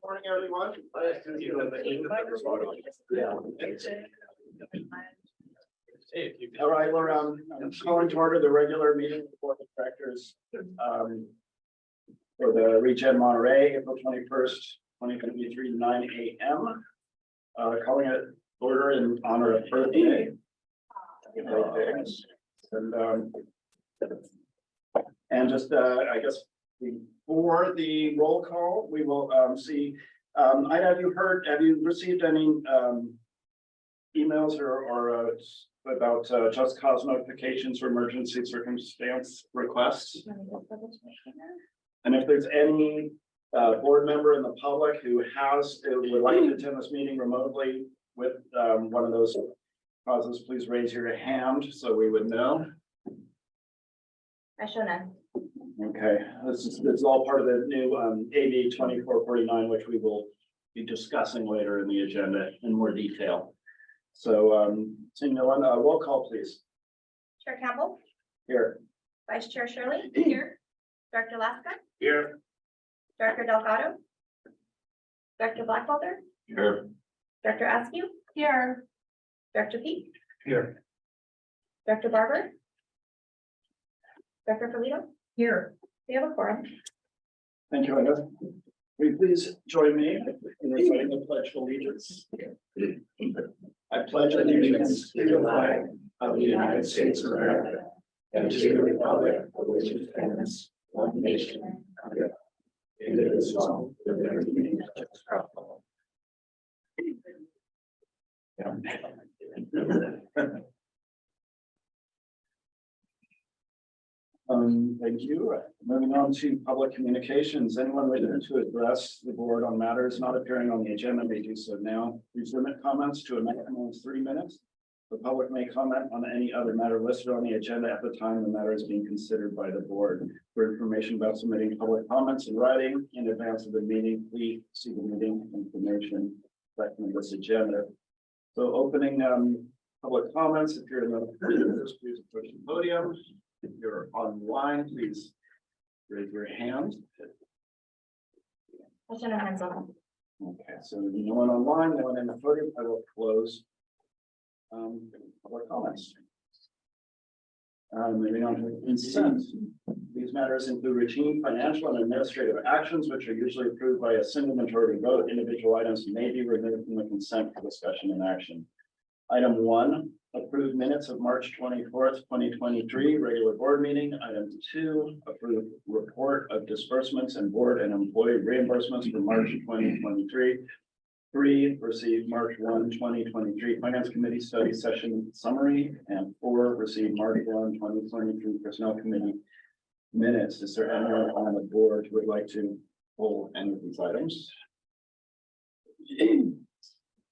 Morning, everyone. All right, we're calling to order the regular meeting of the Board of Directors for the ReGen Monterey, April 21st, 2023, 9 a.m. Calling it order in honor of birthday. And just I guess before the roll call, we will see. Ida, have you received any emails or about just cause notifications or emergency circumstance requests? And if there's any board member in the public who would like to attend this meeting remotely with one of those causes, please raise your hand so we would know. I show none. Okay, this is all part of the new AB 2449, which we will be discussing later in the agenda in more detail. So seeing no one, roll call, please. Chair Campbell. Here. Vice Chair Shirley. Here. Director Laska. Here. Director Delgado. Director Blackwelder. Here. Director Askew. Here. Director Peak. Here. Director Barber. Director Polito. Here. We have a quorum. Thank you, Ida. Will you please join me in reciting the Pledge of Allegiance? I pledge allegiance to the flag of the United States of America and to the republic for which it stands, one nation, under God, indivisible, with liberty and justice for all. Thank you. Moving on to public communications. Anyone wishing to address the board on matters not appearing on the agenda may do so now. Please limit comments to a maximum of 3 minutes. The public may comment on any other matter listed on the agenda at the time the matter is being considered by the board. For information about submitting public comments in writing in advance of the meeting, please see the meeting information section of this agenda. So opening public comments, if you're in the please approach the podium. If you're online, please raise your hand. I show no hands on. Okay, so no one online, no one in the podium. I will close public comments. Moving on to consent. These matters include routine financial and administrative actions, which are usually approved by a single majority vote. Individual items may be removed from the consent for discussion and action. Item 1, approved minutes of March 24th, 2023, regular board meeting. Item 2, approved report of disbursements and board and employee reimbursements for March 2023. 3, received March 1, 2023 Finance Committee study session summary. And 4, received March 1, 2023 Personnel Committee minutes. Is there anyone on the board who would like to pull any of these items?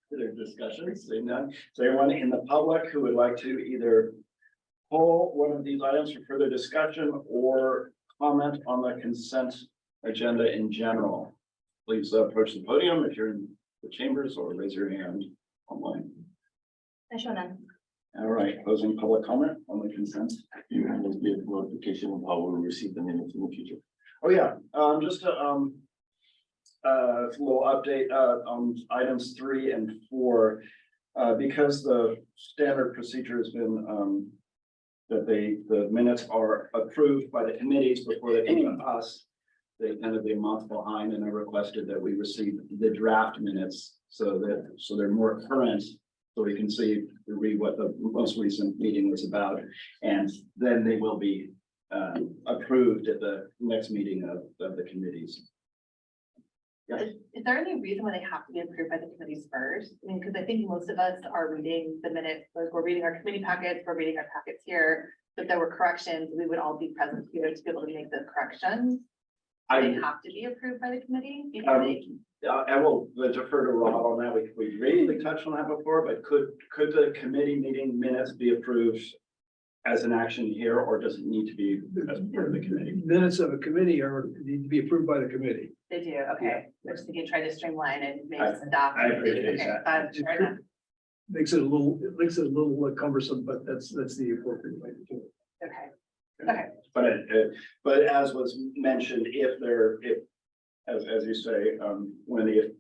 Their discussions, seeing none. Is there anyone in the public who would like to either pull one of these items for further discussion or comment on the consent agenda in general? Please approach the podium if you're in the chambers or raise your hand online. I show none. All right, closing public comment on the consent. You have to give notification of how we'll receive the minutes in the future. Oh yeah, just a little update on items 3 and 4, because the standard procedure has been that the minutes are approved by the committees before they come to us. They tend to be a month behind, and I requested that we receive the draft minutes so they're more current, so we can read what the most recent meeting was about, and then they will be approved at the next meeting of the committees. Yeah. Is there any reason why they have to be approved by the committees first? I mean, because I think most of us are reading the minutes, like we're reading our committee packets, we're reading our packets here. If there were corrections, we would all be present here to be able to make the corrections. They have to be approved by the committee. I will defer to Rob on that. We briefly touched on that before, but could the committee meeting minutes be approved as an action here, or does it need to be as part of the committee? Minutes of a committee need to be approved by the committee. They do, okay. We're just thinking, try to streamline and make I staff. appreciate Okay, that. fair enough. Makes it a little cumbersome, but that's the appropriate way to do it. Okay, okay. But as was mentioned, if as you say,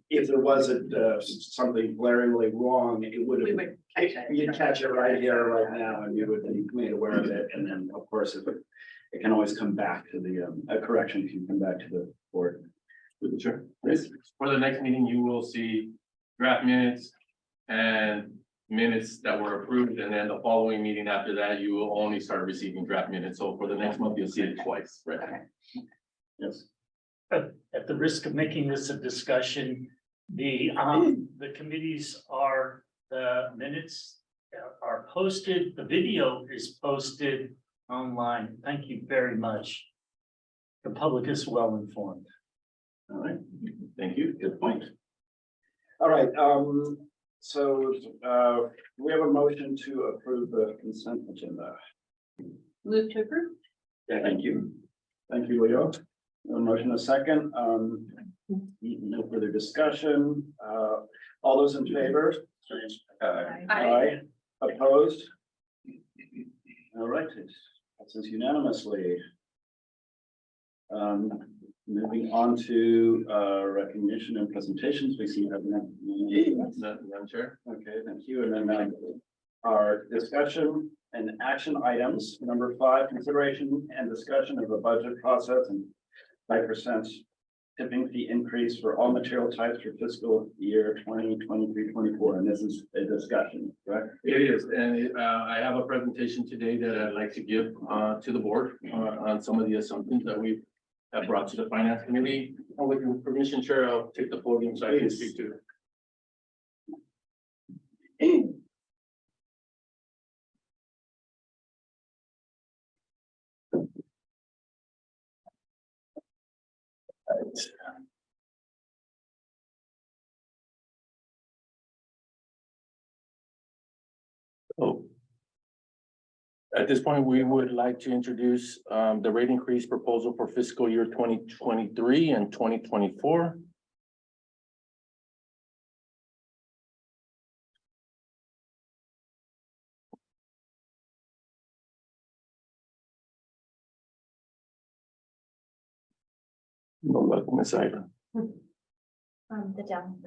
if there wasn't, something glaringly wrong, it would We have. would catch it. You'd catch it right here, right now, and you would be made aware of it, and then, of course, if it can always come back to the, a correction can come back to the board. Sure. For the next meeting, you will see draft minutes and minutes that were approved, and then the following meeting after that, you will only start receiving draft minutes. So for the next month, you'll see it twice, right? Yes. At the risk of making this a discussion, the committees are, the minutes are posted, the video is posted online. Thank you very much. The public is well informed. All right, Thank you. good point. All right, so, we have a motion to approve the consent agenda. Move to approve. Yeah, thank you. Thank you, Leo. A motion a second, no further discussion, all those in favor? Aye. Opposed? All right, it passes unanimously. Moving on to, recognition and presentations, we see you have none. Madam Chair. Okay, thank you, and then, our discussion and action items, number 5, consideration and discussion of the budget process and 5% tipping fee increase for all material types for fiscal year 2023-24, and this is a discussion, correct? It is, and I have a presentation today that I'd like to give to the board on some of the assumptions that we have brought to the finance committee. With your permission, Chair, I'll take the podium so I can speak to. Oh. At this point, we would like to introduce the rate increase proposal for fiscal year 2023 and 2024. No luck, Ms. Ida. The down.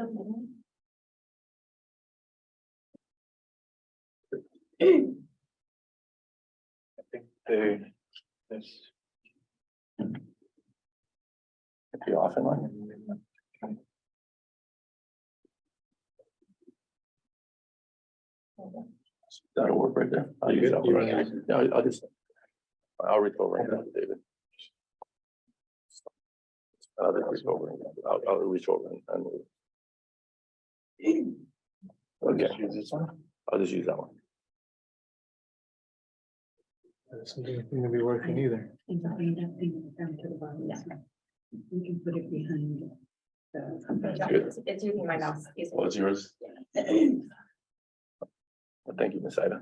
This. Be off and on. That'll work right there. I'll use that one right there. Yeah, I'll reach over and help David. I'll reach over I'll reach over and. Okay. Use this one. I'll just use that one. That's something to be working either. Exactly, that thing down to the bottom. Yeah. We can put it behind the. Good. It's using my mouse. Well, it's yours. Well, thank you, Ms. Ida.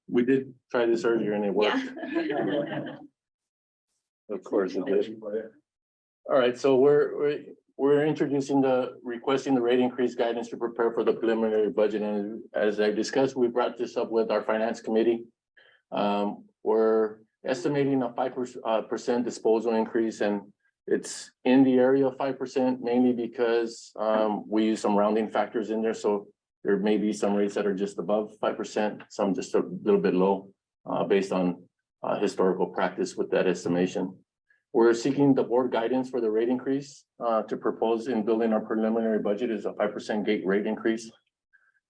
We did try this earlier and it worked. Yeah. Of course it did. All right, so we're requesting the rate increase guidance to prepare for the preliminary budget. And as I discussed, we brought this up with our finance committee. We're estimating a 5% disposal increase, and it's in the area of 5%, mainly because we use some rounding factors in there. So there may be some rates that are just above 5%, some just a little bit low, based on historical practice with that estimation. We're seeking the board guidance for the rate increase to propose in building our preliminary budget is a 5% gate rate increase.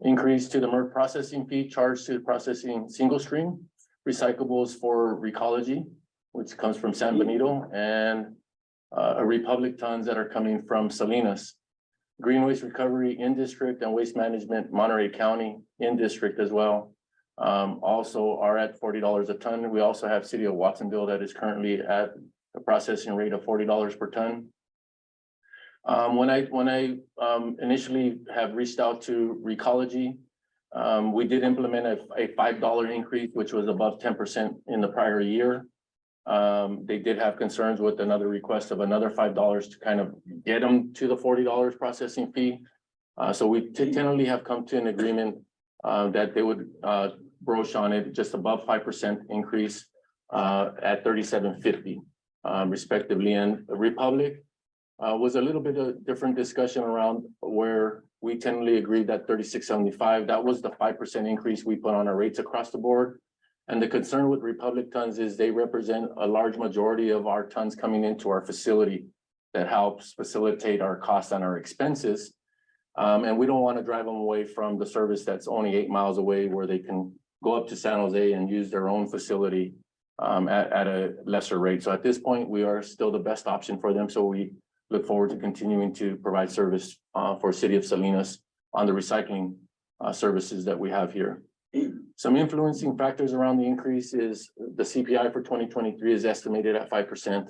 Increase to the MERV processing fee charged to processing single stream recyclables for Recology, which comes from San Benito, and Republic tons that are coming from Salinas. Green waste recovery in district and waste management Monterey County in district as well. Also are at $40 a ton. We also have City of Watsonville that is currently at a processing rate of $40 per ton. When I initially have reached out to Recology, we did implement a $5 increase, which was above 10% in the prior year. They did have concerns with another request of another $5 to kind of get them to the $40 processing fee. So we tentatively have come to an agreement that they would broach on it just above 5% increase at $37.50. respectively, and Republic was a little bit of different discussion around where we tentatively agreed that 36.75, that was the 5% increase we put on our rates across the board. And the concern with Republic tons is they represent a large majority of our tons coming into our facility that helps facilitate our costs and our expenses. And we don't want to drive them away from the service that's only 8 miles away, where they can go up to San Jose and use their own facility at a lesser rate. So at this point, we are still the best option for them. So we look forward to continuing to provide service for City of Salinas on the recycling services that we have here. Some influencing factors around the increase is the CPI for 2023 is estimated at 5%.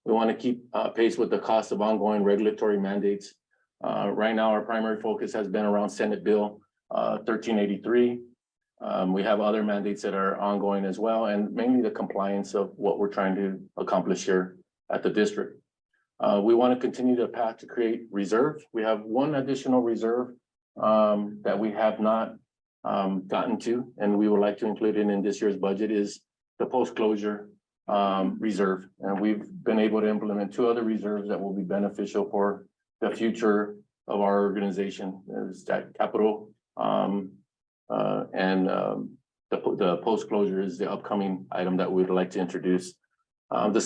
We want to keep pace with the cost of ongoing regulatory mandates. Right now, our primary focus has been around Senate Bill 1383. We have other mandates that are ongoing as well, and mainly the compliance of what we're trying to accomplish here at the district. We want to continue the path to create reserve. We have one additional reserve that we have not gotten to, and we would like to include it in this year's budget, is the post-closure reserve. And we've been able to implement 2 other reserves that will be beneficial for the future of our organization. Is that capital and the post-closure is the upcoming item that we'd like to introduce. The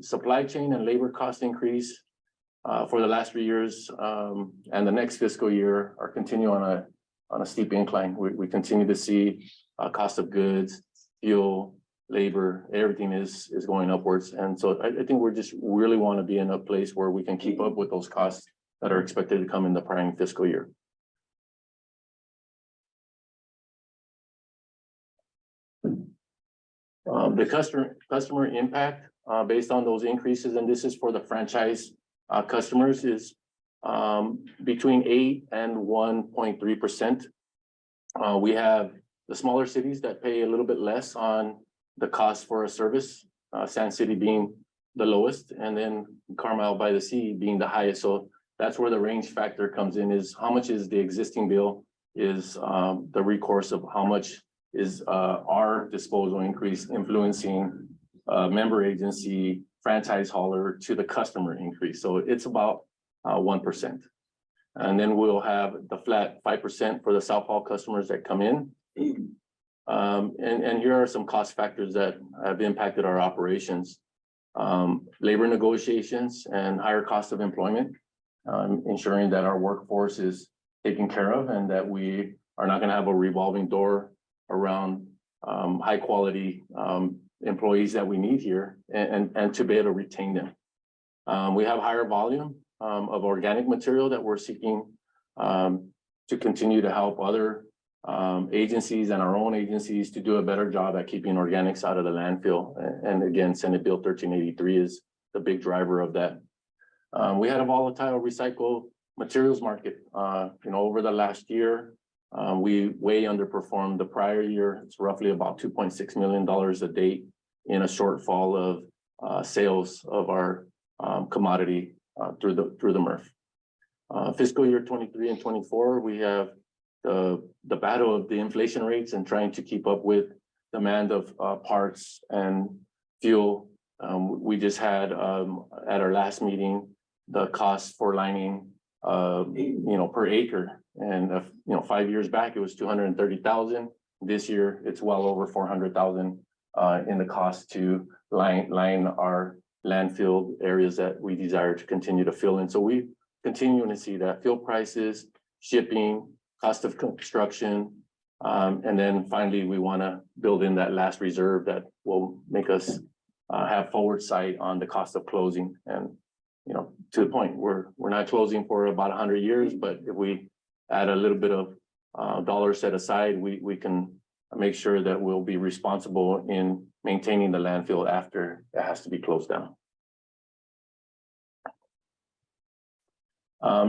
supply chain and labor cost increase for the last 3 years and the next fiscal year are continue on a steep incline. We continue to see cost of goods, fuel, labor, everything is going upwards. And so I think we're just really want to be in a place where we can keep up with those costs that are expected to come in the prior fiscal year. The customer impact based on those increases, and this is for the franchise customers, is between 8 and 1.3%. We have the smaller cities that pay a little bit less on the cost for a service, San City being the lowest, and then Carmel by the Sea being the highest. So that's where the range factor comes in, is how much is the existing bill, is the recourse of how much is our disposal increase influencing member agency, franchise hauler to the customer increase. So it's about 1%. And then we'll have the flat 5% for the South Hall customers that come in. And here are some cost factors that have impacted our operations. Labor negotiations and higher cost of employment, ensuring that our workforce is taken care of and that we are not going to have a revolving door around high quality employees that we need here and to be able to retain them. We have higher volume of organic material that we're seeking to continue to help other agencies and our own agencies to do a better job at keeping organics out of the landfill. And again, Senate Bill 1383 is the big driver of that. We had a volatile recycled materials market. Over the last year, we way underperformed the prior year. It's roughly about $2.6 million a day in a shortfall of sales of our commodity through the MRF. Fiscal year 23 and 24, we have the battle of the inflation rates and trying to keep up with demand of parts and fuel. We just had at our last meeting the cost for lining per acre, and 5 years back it was 230,000. This year it's well over 400,000 in the cost to line our landfill areas that we desire to continue to fill in. So we continue to see that fuel prices, shipping, cost of construction, and then finally we want to build in that last reserve that will make us have forward sight on the cost of closing. And to the point we're not closing for about 100 years, but if we add a little bit of dollars set aside, we can make sure that we'll be responsible in maintaining the landfill after it has to be closed down.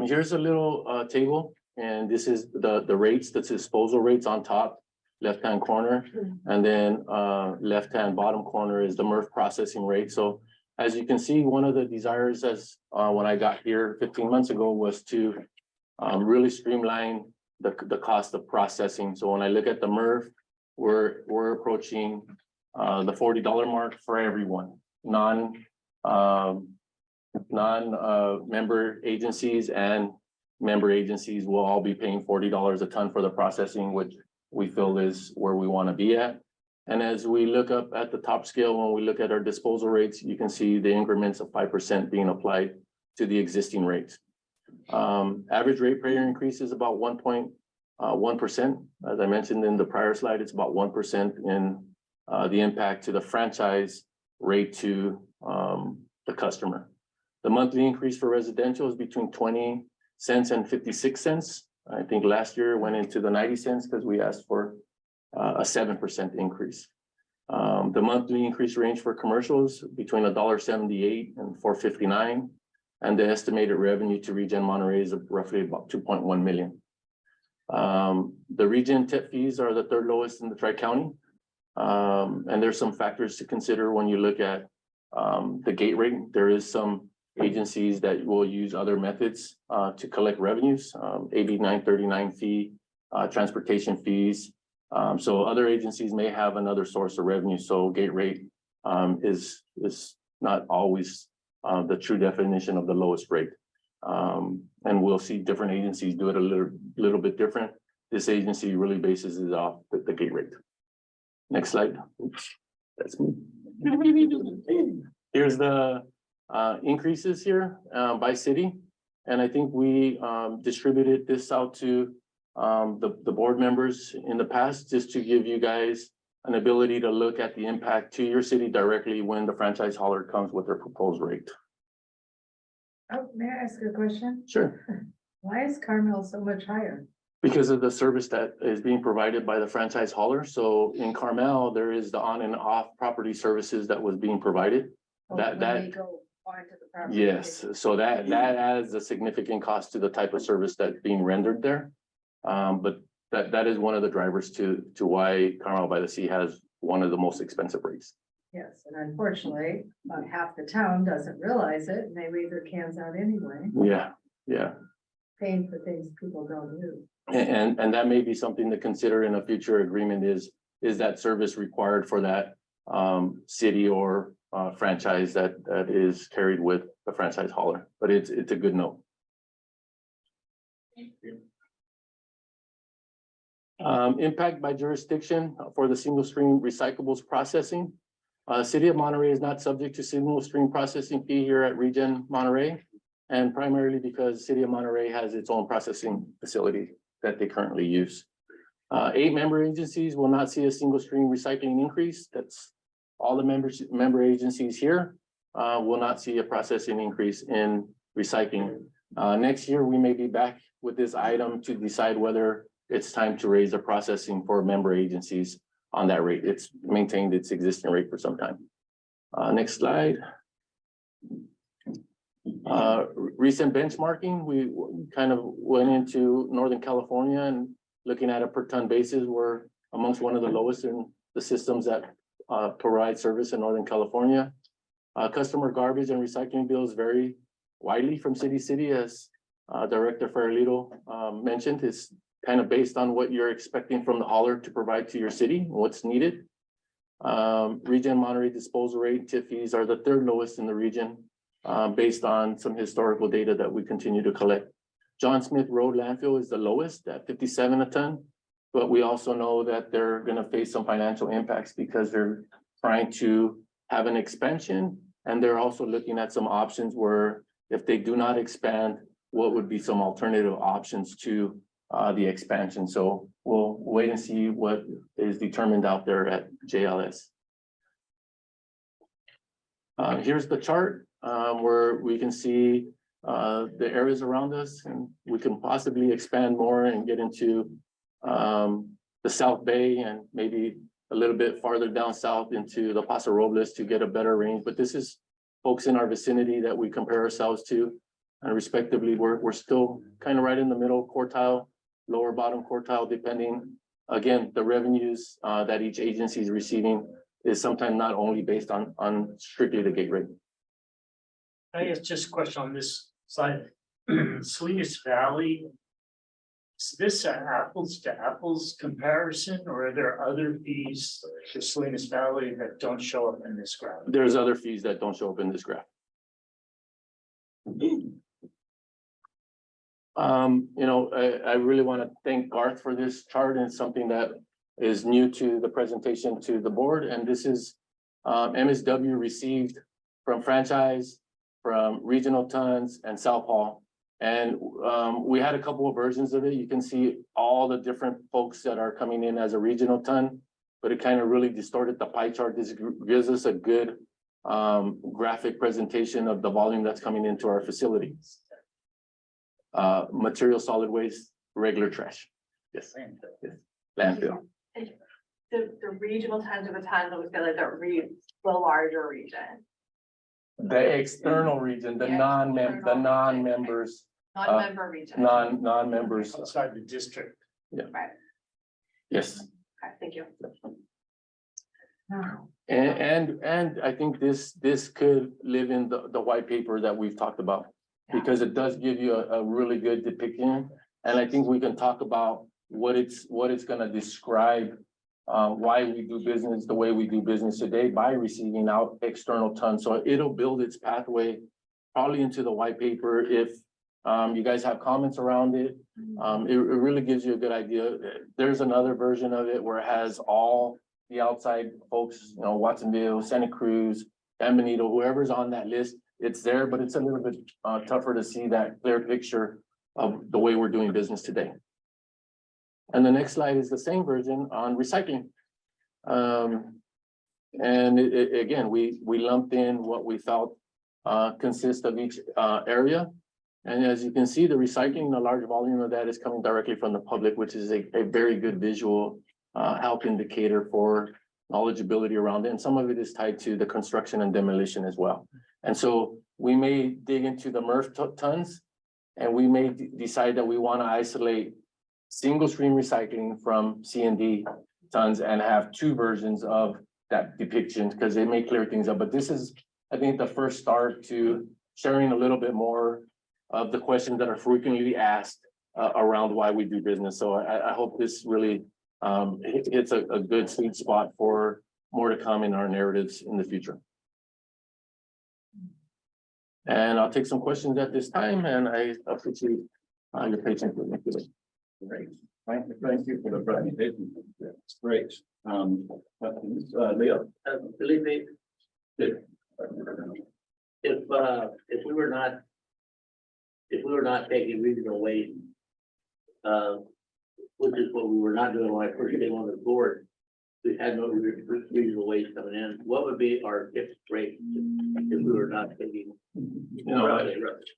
Here's a little table, and this is the rates, the disposal rates on top left-hand corner, and then left-hand bottom corner is the MRF processing rate. So as you can see, one of the desires when I got here 15 months ago was to really streamline the cost of processing. So when I look at the MRF, we're approaching the $40 mark for everyone, non-member agencies and member agencies will all be paying $40 a ton for the processing, which we feel is where we want to be at. And as we look up at the top scale, when we look at our disposal rates, you can see the increments of 5% being applied to the existing rates. Average ratepayer increase is about 1.1%. As I mentioned in the prior slide, it's about 1% in the impact to the franchise rate to the customer. The monthly increase for residential is between 20 cents and 56 cents. I think last year it went into the 90 cents because we asked for a 7% increase. The monthly increase range for commercials between $1.78 and $4.59. And the estimated revenue to ReGen Monterey is roughly about 2.1 million. The ReGen tip fees are the third lowest in the Tri-County. And there's some factors to consider when you look at the gate rate. There is some agencies that will use other methods to collect revenues, AB 939 fee, transportation fees. So other agencies may have another source of revenue. So gate rate is not always the true definition of the lowest rate. And we'll see different agencies do it a little bit different. This agency really bases it off the gate rate. Next slide. Oops, that's me. Here's the increases here by city. And I think we distributed this out to the board members in the past, just to give you guys an ability to look at the impact to your city directly when the franchise hauler comes with their proposed rate. Oh, may I ask a question? Sure. Why is Carmel so much higher? Because of the service that is being provided by the franchise hauler. So in Carmel, there is the on and off property services that was being provided. When they go onto the property? Yes, so that adds a significant cost to the type of service that's being rendered there. But that is one of the drivers to why Carmel by the Sea has one of the most expensive rates. Yes, and unfortunately, about half the town doesn't realize it, and they leave their cans out anyway, Yeah. paying for things people don't use. And that may be something to consider in a future agreement is that service required for that city or franchise that is carried with the franchise hauler, but it's a good note. Impact by jurisdiction for the single stream recyclables processing. City of Monterey is not subject to single stream processing fee here at ReGen Monterey, and primarily because City of Monterey has its own processing facility that they currently use. 8 member agencies will not see a single stream recycling increase. That's all the member agencies here will not see a processing increase in recycling. Next year, we may be back with this item to decide whether it's time to raise the processing for member agencies on that rate. It's maintained its existing rate for some time. Next slide. Recent benchmarking, we kind of went into Northern California and looking at a per ton basis, we're amongst one of the lowest in the systems that provide service in Northern California. Customer garbage and recycling bills vary widely from city to city, as Director Farrelito mentioned. It's kind of based on what you're expecting from the hauler to provide to your city, what's needed. ReGen Monterey disposal rate tip fees are the 3rd lowest in the region, based on some historical data that we continue to collect. John Smith Road landfill is the lowest at 57 a ton, but we also know that they're going to face some financial impacts because they're trying to have an expansion, and they're also looking at some options where if they do not expand, what would be some alternative options to the expansion. So we'll wait and see what is determined out there at JLS. Here's the chart where we can see the areas around us, and we can possibly expand more and get into the South Bay and maybe a little bit farther down south into the Paso Robles to get a better range. But this is folks in our vicinity that we compare ourselves to, and respectively, we're still kind of right in the middle quartile, lower bottom quartile, depending. Again, the revenues that each agency is receiving is sometimes not only based on strictly the gate rate. I guess just a question on this slide. Salinas Valley, is this an apples to apples comparison, or are there other fees for Salinas Valley that don't show up in this graph? There's other fees that don't show up in this graph. I really want to thank Garth for this chart, and it's something that is new to the presentation to the board, and this is MSW received from franchise, from regional tons and South Hall. And we had a couple of versions of it. You can see all the different folks that are coming in as a regional ton, but it kind of really distorted the pie chart. This gives us a good graphic presentation of the volume that's coming into our facility. Material, solid waste, regular trash. Yes. Yes. Landfill. The regional tons of the tons, always feel like the larger region, The external region, the Yeah, non-members, non-member region. non-members. Outside the district. Right, Yes. okay, thank you. Now, And I think this could live in the white paper that we've talked about. Because it does give you a really good depiction, and I think we can talk about what it's gonna describe. Why we do business the way we do business today by receiving out external tons, so it'll build its pathway probably into the white paper if you guys have comments around it. It really gives you a good idea. There's another version of it where it has all the outside folks, Watsonville, Santa Cruz, San Benito, whoever's on that list. It's there, but it's a little bit tougher to see that clear picture of the way we're doing business today. And the next slide is the same version on recycling. And again, we lumped in what we felt consists of each area. And as you can see, the recycling, a large volume of that is coming directly from the public, which is a very good visual help indicator for knowledgeability around it. And some of it is tied to the construction and demolition as well. And so we may dig into the MRF tons, and we may decide that we want to isolate single stream recycling from C&D tons and have two versions of that depiction because they may clear things up. But this is, I think, the first start to sharing a little bit more of the questions that are frequently asked around why we do business. So I hope this really hits a good sweet spot for more to come in our narratives in the future. And I'll take some questions at this time, and I appreciate your patience with me today. Great. Thank you for the presentation. It's great. Leo. Felipe, if we were not taking regional waste, which is what we were not doing when I first came on the board, we had no regional waste coming in. What would be our fixed rate if we were not taking?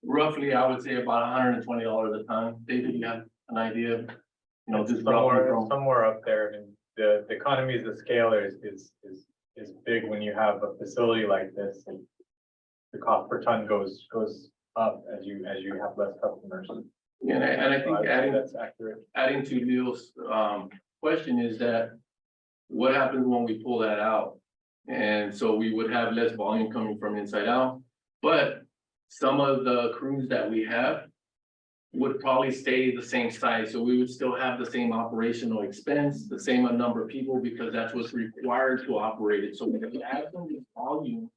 Roughly, I would say about $120 a ton. David, you have an idea? Just somewhere up there. And the economies of scale is big when you have a facility like this, and the cost per ton goes up as you have less customers. Yeah, and I think that's accurate. Adding to Leo's question is that what happens when we pull that out? And so we would have less volume coming from inside out, but some of the crews that we have would probably stay the same size. So we would still have the same operational expense, the same number of people, because that's what's required to operate it. So when you add some volume,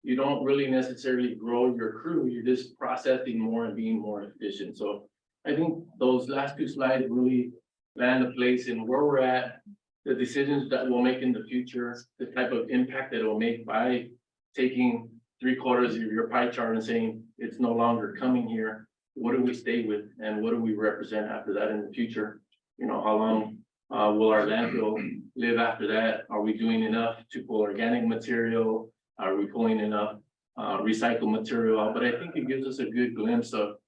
you don't really necessarily grow your crew. You're just processing more and being more efficient. So I think those last two slides really land a place in where we're at, the decisions that we'll make in the future, the type of impact that it will make by taking 3/4 of your pie chart and saying it's no longer coming here. What do we stay with, and what do we represent after that in the future? How long will our landfill live after that? Are we doing enough to pull organic material? Are we pulling enough recycled material out? But I think it gives us a good glimpse of,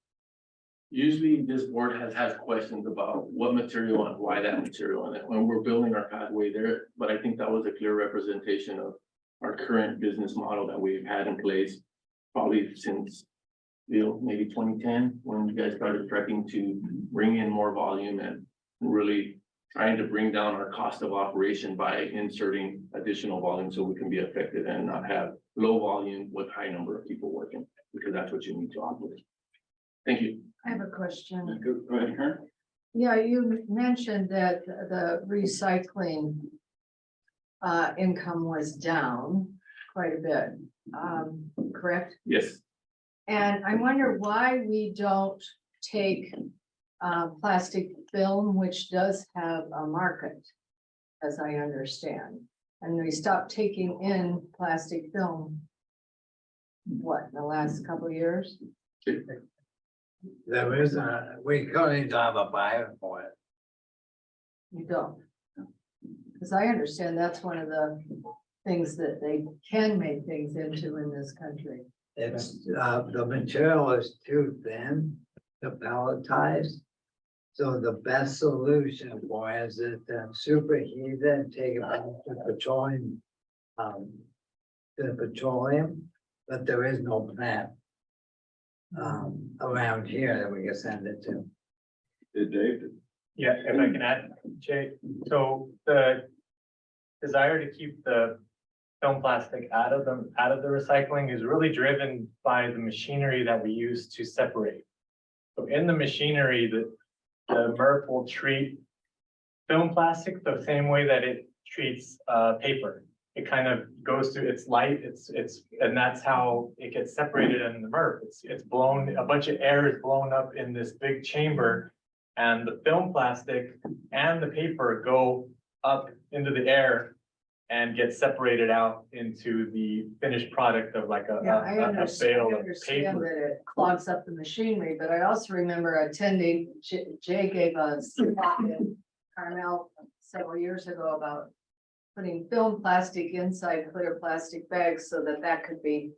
usually this board has questions about what material and why that material, and when we're building our pathway there. But I think that was a clear representation of our current business model that we've had in place probably since maybe 2010, when you guys started prepping to bring in more volume and really trying to bring down our cost of operation by inserting additional volume so we can be effective and not have low volume with high number of people working, because that's what you need to operate. Thank you. I have a question. Go ahead, Karen. Yeah, you mentioned that the recycling income was down quite a bit, correct? Yes. And I wonder why we don't take plastic film, which does have a market, as I understand. And we stopped taking in plastic film. What, in the last couple of years? There is a, we currently don't have a buyer for it. You don't? Because I understand that's one of the things that they can make things into in this country. It's, the material is too thin to pelletize. So the best solution for it is to superheat it, take it back to petroleum. To the petroleum, but there is no plant. Around here that we can send it to. Dave? Yeah, if I can add, Jay, so the desire to keep the film plastic out of the recycling is really driven by the machinery that we use to separate. So in the machinery, the MRF will treat film plastic the same way that it treats paper. It kind of goes through, it's light, and that's how it gets separated in the MRF. It's blown, a bunch of air is blown up in this big chamber, and the film plastic and the paper go up into the air and get separated out into the finished product of like I a understand, bale I of understand paper. that it clogs up the machinery, but I also remember attending, Jay gave us talk in Carmel several years ago about putting film plastic inside clear plastic bags so that that could be.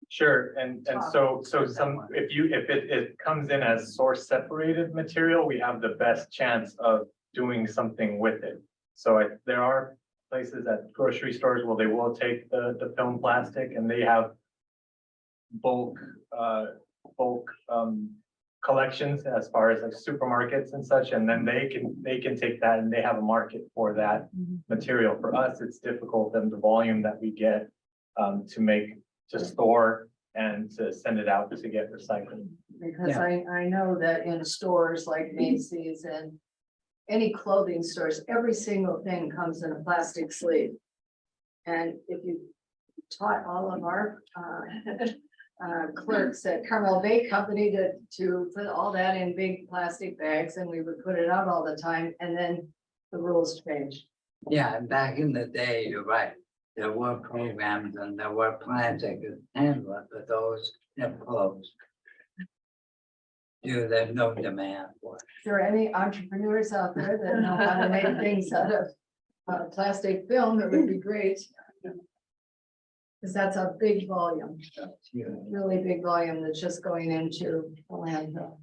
Sure, and so some, if it comes in as source separated material, we have the best chance of doing something with it. So there are places at grocery stores where they will take the film plastic and they have bulk collections as far as like supermarkets and such, and then they can take that and they have a market for that material. For us, it's difficult and the volume that we get to store and to send it out to get recycled. Because Yeah. I know that in stores like Macy's and any clothing stores, every single thing comes in a plastic sleeve. And if you taught all of our clerks at Carmel Bay Company to put all that in big plastic bags, and we would put it out all the time, and then the rules changed. Yeah, and back in the day, you're right. There were programs and there were plans that could handle it, but those have closed. There's no demand for it. Is there any entrepreneurs out there that know how to make things out of plastic film? That would be great. Because that's a big volume, really big volume that's just going into the landfill.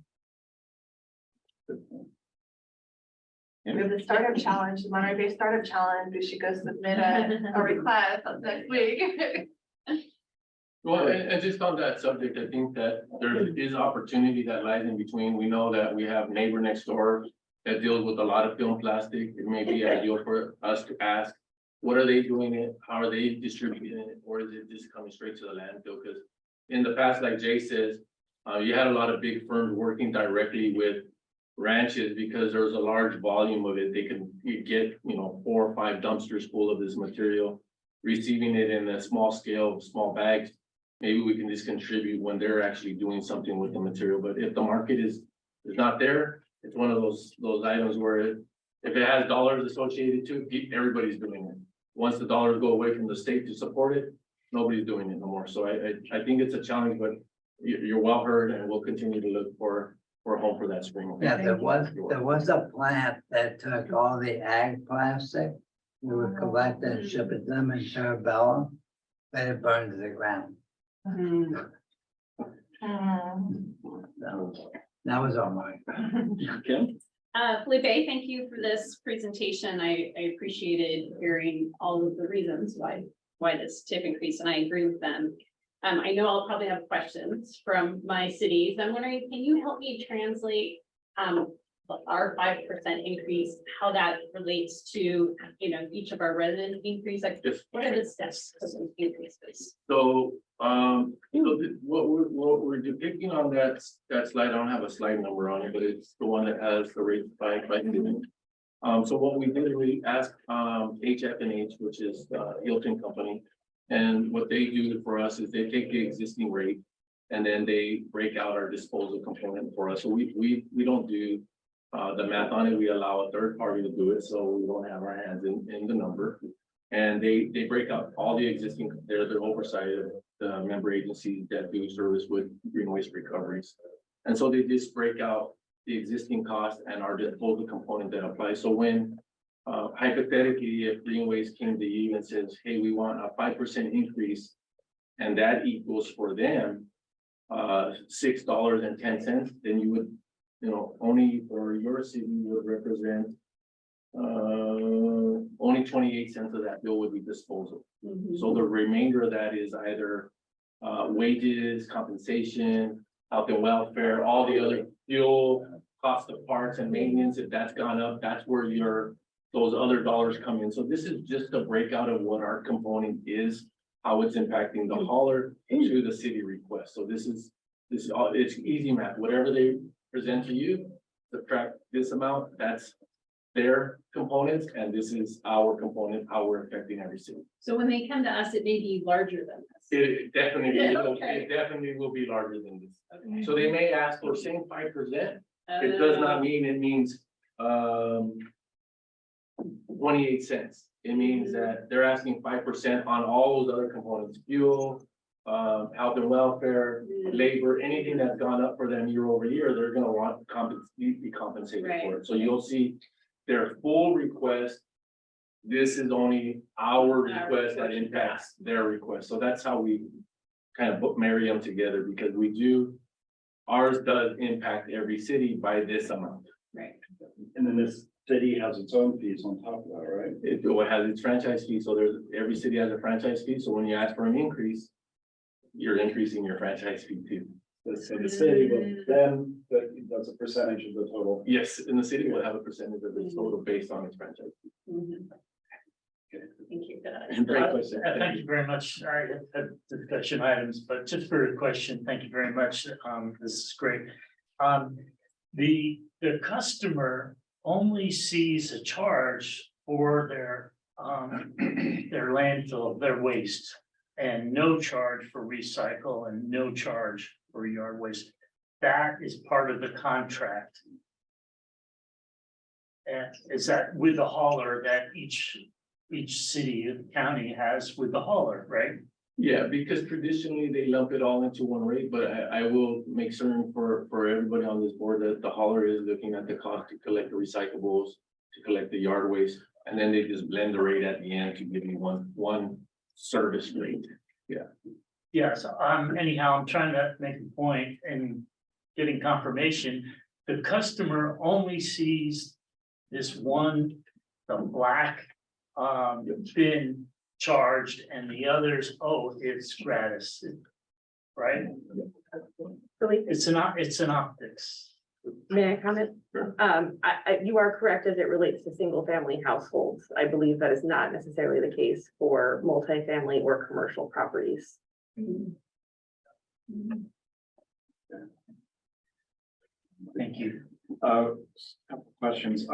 We have the startup challenge, the Monterey Bay Startup Challenge. We should go submit a request next week. Well, and just on that subject, I think that there is opportunity that lies in between. We know that we have neighbor next door that deals with a lot of film plastic. It may be ideal for us to ask, what are they doing it? How are they distributing it? Or is it just coming straight to the landfill? Because in the past, like Jay says, you had a lot of big firms working directly with ranches because there was a large volume of it. They could get, 4 or 5 dumpsters full of this material, receiving it in a small scale, small bags. Maybe we can just contribute when they're actually doing something with the material. But if the market is not there, it's one of those items where if it has dollars associated to it, everybody's doing it. Once the dollars go away from the state to support it, nobody's doing it no more. So I think it's a challenge, but you're well heard, and we'll continue to look for a home for that stream. Yeah, there was a plant that took all the ag plastic. We would collect it and ship it to them in Cerebellum, and it burned to the ground. That was all right. Kim? Felipe, thank you for this presentation. I appreciated hearing all of the reasons why this tip increased, and I agree with them. I know I'll probably have questions from my cities. I'm wondering, can you help me translate our 5% increase, how that relates to, each of our resident increase? Like, Yes. what are the steps to those increases? So, what we're depicting on that slide, I don't have a slide number on it, but it's the one that has the rate by city. So what we did, we asked HF&H, which is Hilton Company, and what they do for us is they take the existing rate And then they break out our disposal component for us. So we don't do the math on it. We allow a third party to do it, so we don't have our hands in the number. And they break out all the existing, they're the oversight of the member agencies that do service with green waste recoveries. And so they just break out the existing cost and our disposal component that applies. So when hypothetically, if green waste came to you and says, hey, we want a 5% increase, and that equals for them $6.10, then you would, only for your city would represent only 28 cents of that bill would be disposal. So the remainder of that is either wages, compensation, health and welfare, all the other fuel, cost of parts and maintenance. If that's gone up, that's where those other dollars come in. So this is just a breakout of what our component is, how it's impacting the hauler to the city request. So this is all, it's easy math. Whatever they present to you, subtract this amount, that's their components, and this is our component, how we're affecting every city. So when they come to us, it may be larger than this. It definitely, Okay. it definitely will be larger than this. Okay. So they may ask for same 5%. It does not mean it means 28 cents. It means that they're asking 5% on all those other components, fuel, health and welfare, labor, anything that's gone up for them year over year, they're gonna want be compensated for it. So you'll see their full request. This is only our request that impacts their request. So that's how we kind of marry them together, because ours does impact every city by this amount. Right. And then this city has its own fees on top of that, right? It has its franchise fee, so every city has a franchise fee, so when you ask for an increase, you're increasing your franchise fee too. So the city will then, that's a percentage of the total. Yes, and the city will have a percentage of its total based on its franchise. Thank you for that. Great question. Thank you very much. I had discussion items, but just for a question, thank you very much. This is great. The customer only sees a charge for their landfill, their waste, and no charge for recycle and no charge for yard waste. That is part of the contract. And is that with the hauler that each city and county has with the hauler, right? Yeah, because traditionally they lump it all into one rate, but I will make certain for everybody on this board that the hauler is looking at the cost to collect the recyclables, to collect the yard waste, and then they just blend the rate at the end to give you one service rate. Yeah. Yes, anyhow, I'm trying to make a point and getting confirmation. The customer only sees this one, the black bin charged, and the others, oh, it's gratis, right? It's an optics. May I comment? Sure. You are correct as it relates to single family households. I believe that is not necessarily the case for multifamily or commercial properties. Thank you. Couple questions.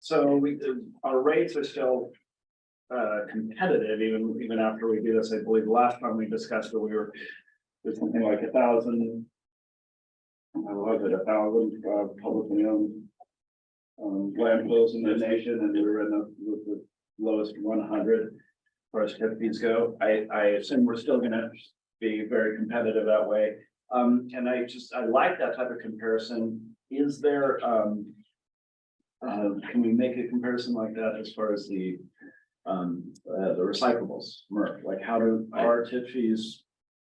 So our rates are still competitive even after we do this. I believe last time we discussed it, we were with something like 1,000. I love it, 1,000 publicly owned landfills in the nation, and we were in the lowest 100 as far as tip fees go. I assume we're still gonna be very competitive that way. And I like that type of comparison. Is there can we make a comparison like that as far as the recyclables, Merck? Like how do our tip fees,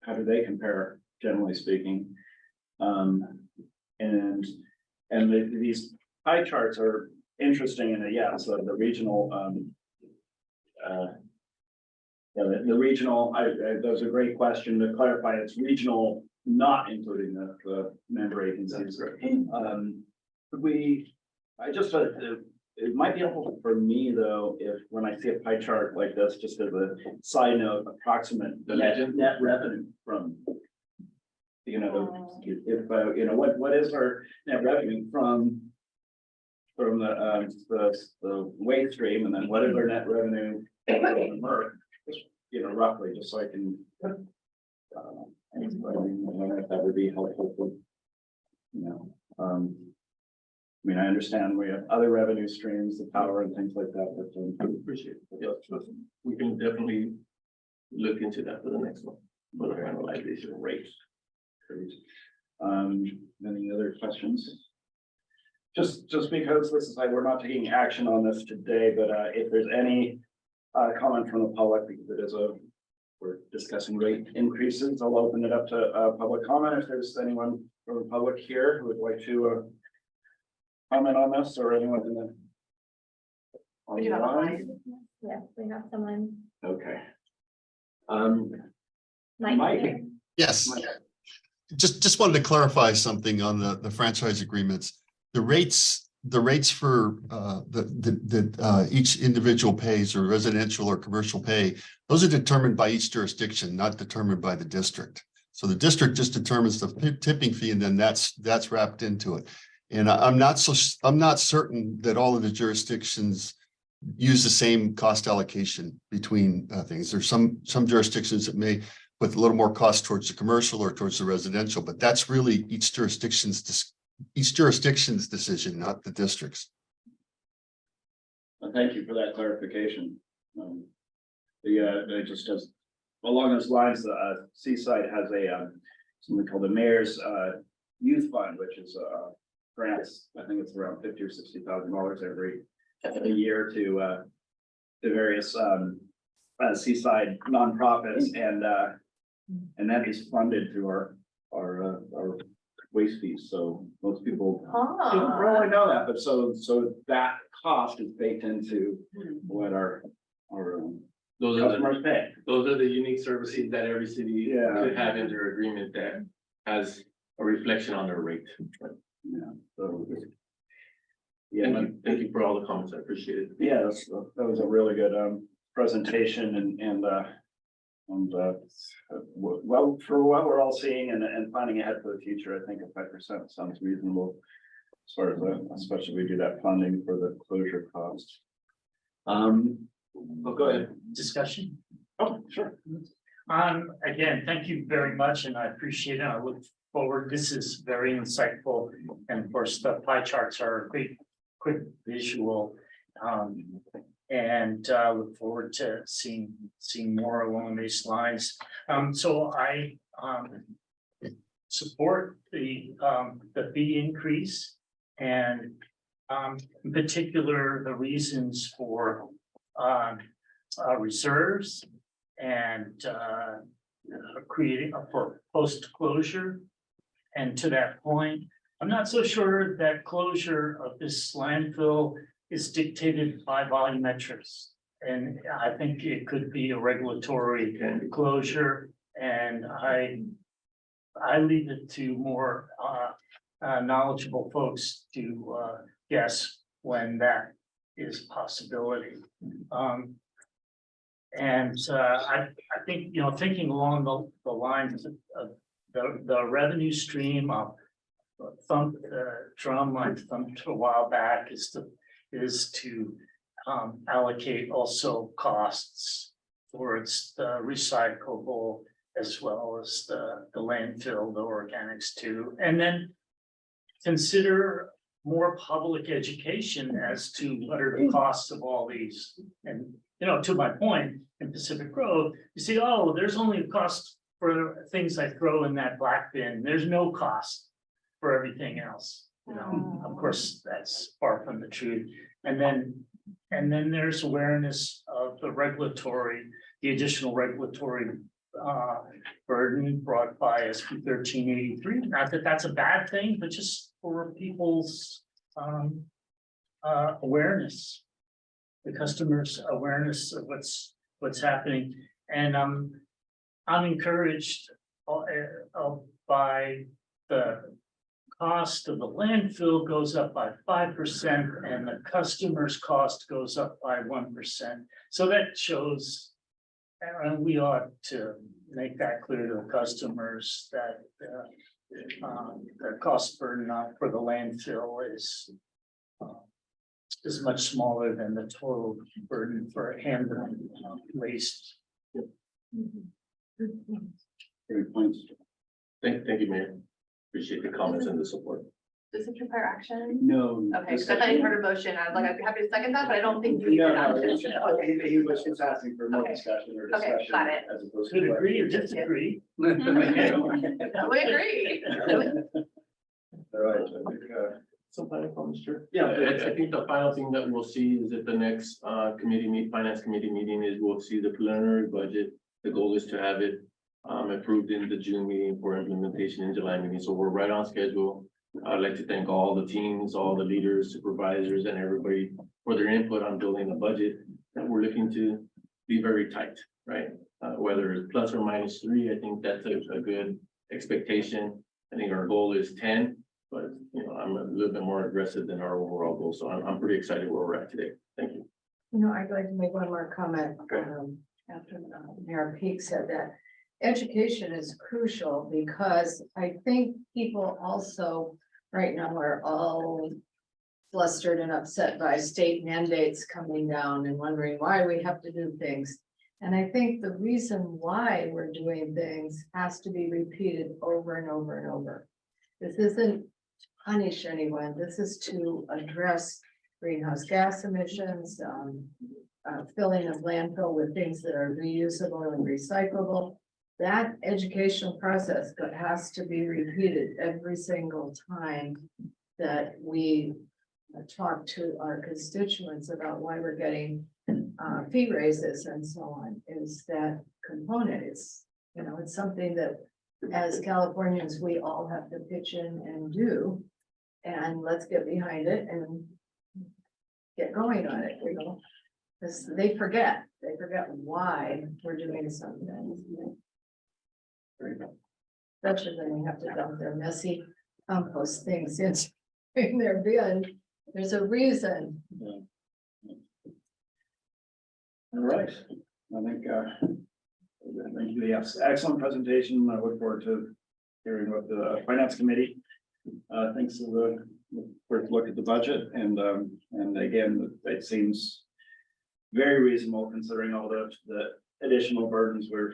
how do they compare, generally speaking? These pie charts are interesting, and so the regional, the regional, that was a great question to clarify. It's regional, not including the member agencies. It might be helpful for me though, if when I see a pie chart like this, just as a side note, approximate net revenue from. What is our net revenue from the waste stream, and then what is our net revenue from the Merck? Just, roughly, just so I can wonder if that would be helpful for, I mean, I understand we have other revenue streams, the power and things like that, but I appreciate it. Yeah, so we can definitely look into that for the next one, for the finalization rate. Any other questions? Just because this is like, we're not taking action on this today, but if there's any comment from the public, because it is we're discussing rate increases, I'll open it up to public comment. If there's anyone from the public here who would like to comment on this, or anyone in the. We do have a line. Yeah, we have someone. Okay. Mike. Yes, just wanted to clarify something on the franchise agreements. The rates for each individual pays, or residential or commercial pay, those are determined by each jurisdiction, not determined by the district. So the district just determines the tipping fee, and then that's wrapped into it. And I'm not certain that all of the jurisdictions use the same cost allocation between things. There's some jurisdictions that may put a little more cost towards the commercial or towards the residential, but that's really each jurisdiction's decision, not the district's. Thank you for that clarification. Just as along those lines, the Seaside has something called the Mayor's Youth Fund, which is grants. I think it's around $50,000 or $60,000 every year to various Seaside nonprofits, and that is funded through our waste fees. So most people don't really know that, but so that cost is baked into what our Those are customers pay. those are the unique services that every city Yeah. could have in their agreement that has a reflection on their rate. Yeah. So Thank you for all the comments. I appreciate it. yeah, that was a really good presentation and well, for what we're all seeing and planning ahead for the future, I think a 5% sounds reasonable. As far as especially we do that funding for the closure costs. Go ahead. Discussion. Oh, sure. Again, thank you very much, and I appreciate it. I look forward. This is very insightful. And of course, the pie charts are a great, quick visual. And look forward to seeing more along these lines. So I support the fee increase, and in particular, the reasons for reserves and creating for post-closure. And to that point, I'm not so sure that closure of this landfill is dictated by volumetrics. And I think it could be a regulatory closure, and I leave it to more knowledgeable folks to guess when that is a possibility. I think, thinking along the lines of the revenue stream of drum I thumped a while back is to allocate also costs towards the recyclable as well as the landfill, the organics too, and then consider more public education as to what are the costs of all these. And to my point, in Pacific Grove, you see, oh, there's only a cost for things I throw in that black bin. There's no cost for everything else. Of course, that's far from the truth. And then there's awareness of the additional regulatory burden brought by SB 1383. Not that that's a bad thing, but just for people's awareness, the customers' awareness of what's happening. And I'm encouraged by the cost of the landfill goes up by 5% and the customer's cost goes up by 1%. So that shows, and we ought to make that clear to the customers that the cost burden for the landfill is much smaller than the total burden for handling waste. Any points? Thank you, Mayor. Appreciate the comments and the support. Does it require action? No. Okay, because I thought you heard a motion. I was like, I'd be happy to second that, but I don't think you need an No, action. he was just asking for more Okay. discussion or Okay, discussion. got it. As opposed Could to. agree or disagree. We agree. All right, I think, Some final comments, sure. Yeah. I think the final thing that we'll see is at the next finance committee meeting is we'll see the preliminary budget. The goal is to have it approved in the June meeting for implementation in July meeting. So we're right on schedule. I'd like to thank all the teams, all the leaders, supervisors, and everybody for their input on building a budget that we're looking to be very tight, right? Whether it's plus or minus 3, I think that's a good expectation. I think our goal is 10. But, you know, I'm a little bit more aggressive than our overall goal, so I'm pretty excited where we're at today. Thank you. You know, I'd like to make one more comment. After Mayor Peak said that education is crucial because I think people also right now are all flustered and upset by state mandates coming down and wondering why we have to do things. And I think the reason why we're doing things has to be repeated over and over and over. This isn't punish anyone. This is to address greenhouse gas emissions, filling of landfill with things that are reusable and recyclable. That educational process that has to be repeated every single time that we talk to our constituents about why we're getting fee raises and so on, is that component. It's, you know, it's something that as Californians, we all have to pitch in and do. And let's get behind it and get going on it, you know. Because they forget why we're doing something. Especially when we have to dump their messy compost things in their bin. There's a reason. All right, I think, thank you. Yes, excellent presentation. I look forward to hearing what the finance committee thinks of the first look at the budget. And again, it seems very reasonable considering all the additional burdens we're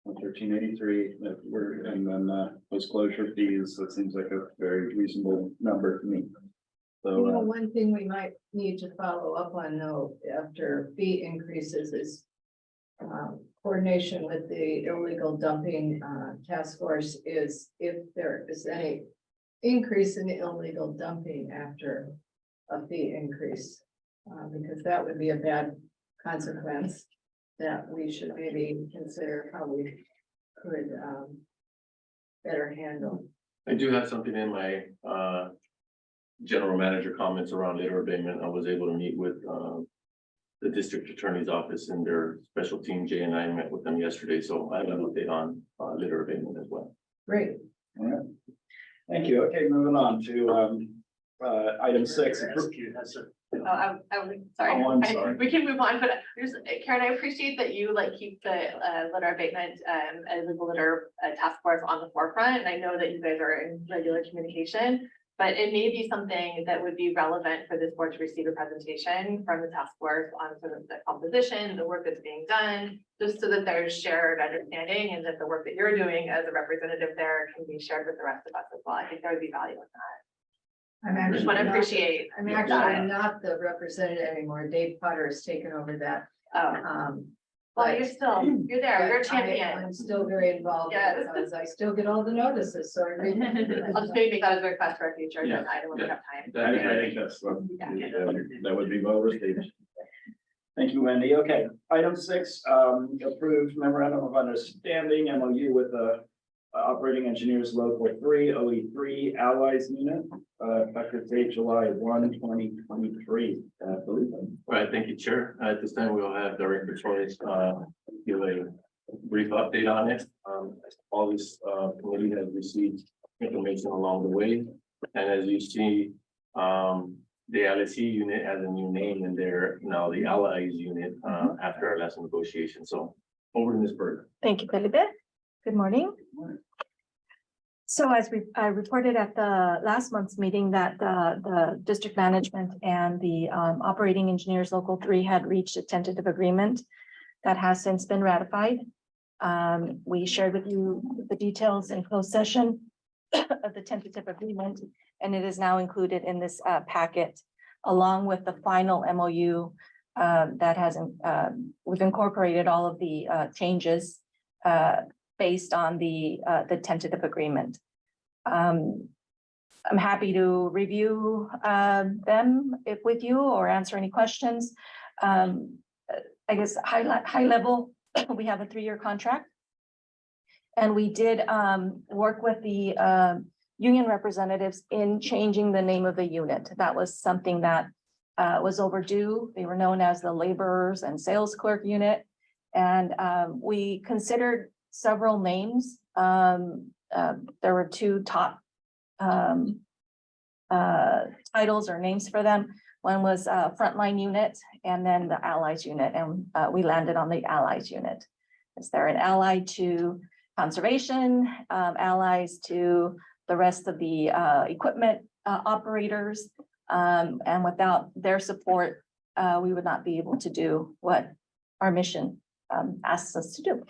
1383 that we're, and then post closure fees. So it seems like a very reasonable number to me. You So know, one thing we might need to follow up on though, after fee increases is coordination with the illegal dumping task force is if there is any increase in the illegal dumping after a fee increase. Because that would be a bad consequence that we should maybe consider how we could better handle. I do have something in my general manager comments around litter abatement. I was able to meet with the district attorney's office and their special team. Jay and I met with them yesterday, so I have an update on litter abatement as well. Great. all right. Thank you. Okay, moving on to item 6. Oh, I was sorry. Oh, I'm sorry. We can move on, but just, Karen, I appreciate that you like keep the litter abatement and legal litter task force on the forefront. And I know that you guys are in regular communication, but it may be something that would be relevant for this board to receive a presentation from the task force on sort of the composition, the work that's being done, just so that there's shared understanding and that the work that you're doing as a representative there can be shared with the rest of us as well. I think there would be value in that. I'm I actually just want to not- appreciate. I'm actually not the representative anymore. Dave Potter has taken over that. Oh, well, but- you're there, you're a but champion. I'm still very involved Yes. because I still get all the notices, so I read. I'll just maybe make that as a request for a future Yeah, agenda item when we have time. I think that's that would be well received. Thank you, Wendy. Okay, item 6, approved memorandum of understanding MOU with the operating engineers local 3 OE3 allies unit, effective date July 1, 2023. All right, thank you, Chair. At this time, we'll have Director Torres give a brief update on it. All this committee has received information along the way. And as you see, the LSE unit has a new name in there now, the Allies unit, after our last negotiation. So over to Ms. Berg. Thank you, Felipe. Good morning. So as I reported at the last month's meeting that the district management and the operating engineers local 3 had reached a tentative agreement that has since been ratified. We shared with you the details in closed session of the tentative agreement, and it is now included in this packet, along with the final MOU that hasn't, we've incorporated all of the changes based on the tentative agreement. I'm happy to review them with you or answer any questions. I guess high level, we have a 3-year contract. And we did work with the union representatives in changing the name of the unit. That was something that was overdue. They were known as the laborers and sales clerk unit. And we considered several names. There were 2 top titles or names for them. One was frontline unit and then the allies unit. And we landed on the allies unit. Is there an ally to conservation, allies to the rest of the equipment operators? And without their support, we would not be able to do what our mission asks us to do.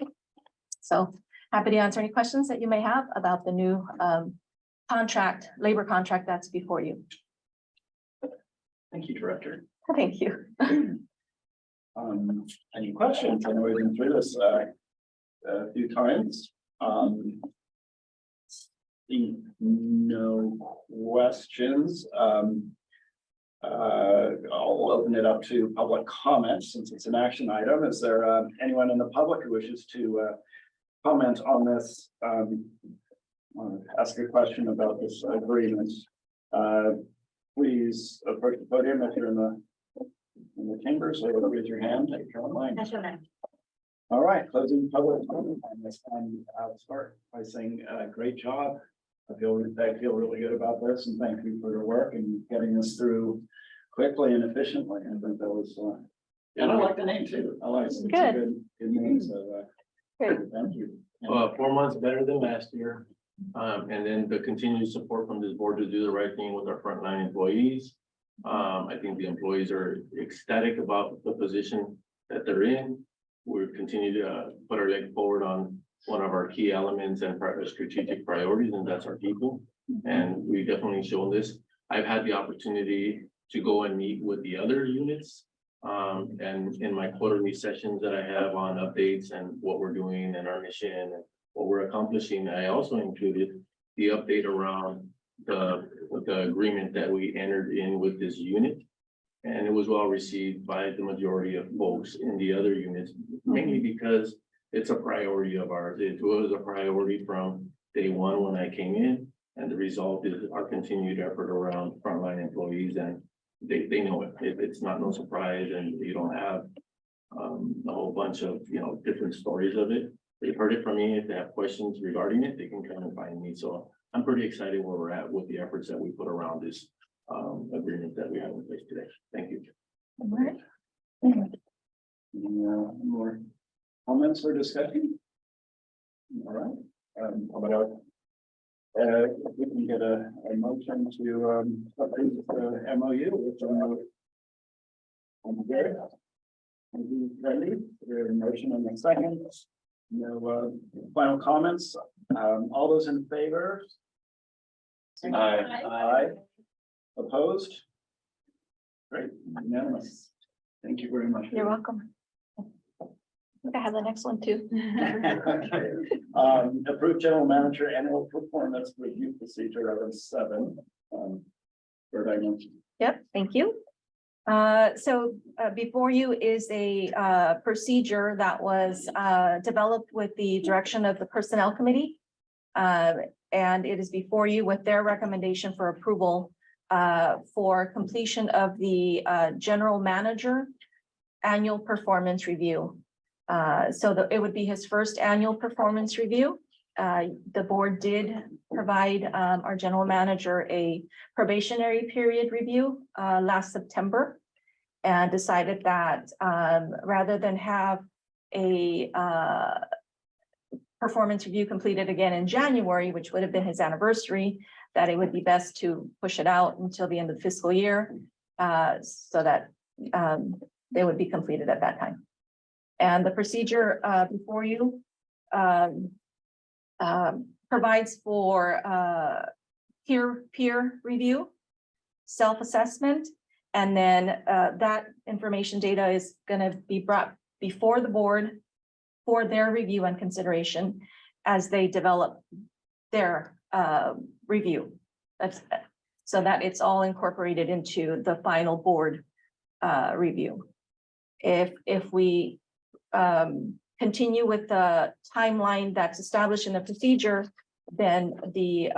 So happy to answer any questions that you may have about the new labor contract that's before you. Thank you, Director. Thank you. Any questions? I know we've been through this a few times. Seeing no questions. I'll open it up to public comments since it's an action item. Is there anyone in the public who wishes to comment on this? Ask a question about this agreement. Please approach the podium if you're in the chambers, or raise your hand if you're online. All right, closing public comment on this. I'll start by saying great job. I feel really good about this, and thank you for your work and getting this through quickly and efficiently. I think that was, and I like the name too. I like it. Good name. So thank you. 4 months better than last year. And then the continued support from this board to do the right thing with our frontline employees. I think the employees are ecstatic about the position that they're in. We've continued to put our leg forward on one of our key elements and strategic priorities, and that's our people. And we definitely shown this. I've had the opportunity to go and meet with the other units. And in my quarterly sessions that I have on updates and what we're doing and our mission and what we're accomplishing, I also included the update around the agreement that we entered in with this unit. And it was well received by the majority of folks in the other units, mainly because it's a priority of ours. It was a priority from day one when I came in, and the result is our continued effort around frontline employees, and they know it. It's not no surprise, and you don't have a whole bunch of different stories of it. They've heard it from me. If they have questions regarding it, they can come and find me. So I'm pretty excited where we're at with the efforts that we put around this agreement that we have in place today. Thank you. All right. More comments or discussion? All right. How about if we can get a motion to approve the MOU with Randy, there's a motion in a second. No final comments. All those in favor? Aye. Opposed? Great, unanimous. Thank you very much. You're welcome. I think I have the next one too. Approved general manager annual performance review procedure item 7. Yep, thank you. So before you is a procedure that was developed with the direction of the Personnel Committee. And it is before you with their recommendation for approval for completion of the general manager annual performance review. So it would be his first annual performance review. The board did provide our general manager a probationary period review last September, and decided that rather than have a performance review completed again in January, which would have been his anniversary, that it would be best to push it out until the end of the fiscal year so that they would be completed at that time. And the procedure before you provides for peer review, self-assessment, and then that information data is going to be brought before the board for their review and consideration as they develop their review. That's so that it's all incorporated into the final board review. If we continue with the timeline that's established in the procedure, then the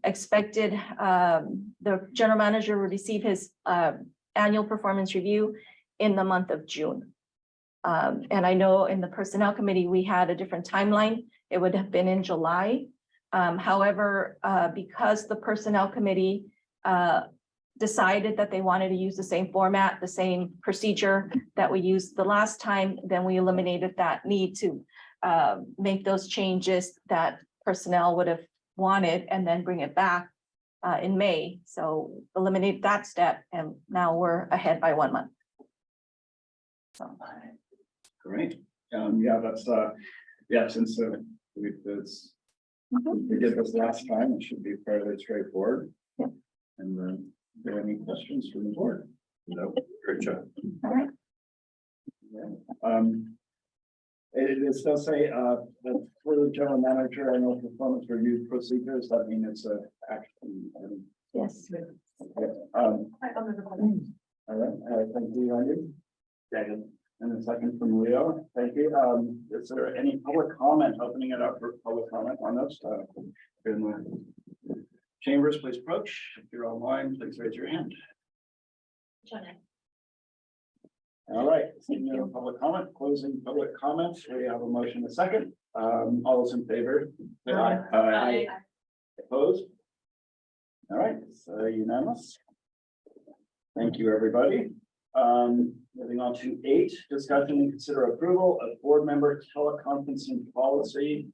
expected, the general manager will receive his annual performance review in the month of June. And I know in the personnel committee, we had a different timeline. It would have been in July. However, because the personnel committee decided that they wanted to use the same format, the same procedure that we used the last time, then we eliminated that need to make those changes that personnel would have wanted and then bring it back in May. So eliminate that step, and now we're ahead by 1 month. So. Great. Yeah, that's, yeah, since we did this last time, it should be fairly straightforward. Yeah. And then, are there any questions from the board? No, great job. All right. Yeah. It does say, that for the general manager, I know performance review procedures, that mean it's a action. Yes. Okay. All right, thank you, Randy. Second. And a second from Leo. Thank you. Is there any public comment, opening it up for public comment on this? In the chambers, please approach. If you're online, please raise your hand. All right, seeing no public comment, closing public comments. We have a motion, a second. All those in favor? Say aye. Aye. Opposed? All right, so unanimous. Thank you, everybody. Moving on to 8, discussion and consider approval of board member teleconferencing policy.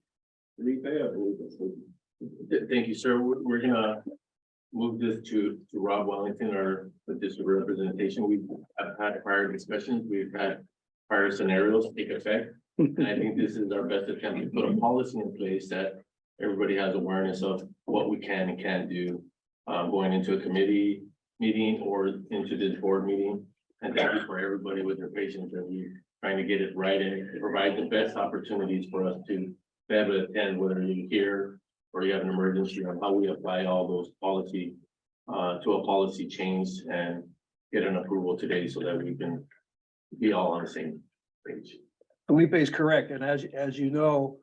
Felipe, I believe this is. Thank you, sir. We're gonna move this to Rob Wellington, our district representation. We have had prior discussions. We've had prior scenarios take effect. And I think this is our best attempt to put a policy in place that everybody has awareness of what we can and can't do going into a committee meeting or into this board meeting. And thank you for everybody with their patience and you trying to get it right and provide the best opportunities for us to be able to attend, whether you're here or you have an emergency, on how we apply all those policy to a policy change and get an approval today so that we can be all on the same page. Felipe is correct, and as you know,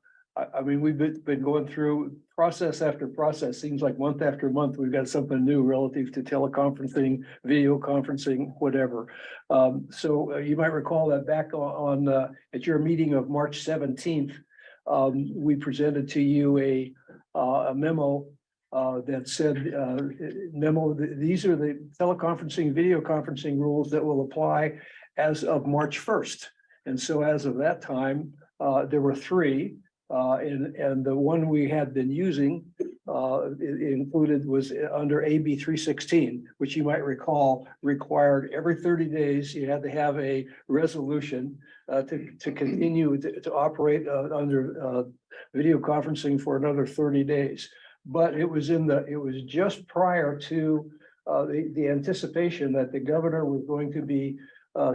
I mean, we've been going through process after process. Seems like month after month, we've got something new relative to teleconferencing, video conferencing, whatever. So you might recall that back on at your meeting of March 17th, we presented to you a memo that said, these are the teleconferencing, video conferencing rules that will apply as of March 1st. And so as of that time, there were 3. And the one we had been using it included was under AB 316, which you might recall required every 30 days you had to have a resolution to continue to operate under video conferencing for another 30 days. But it was just prior to the anticipation that the governor was going to be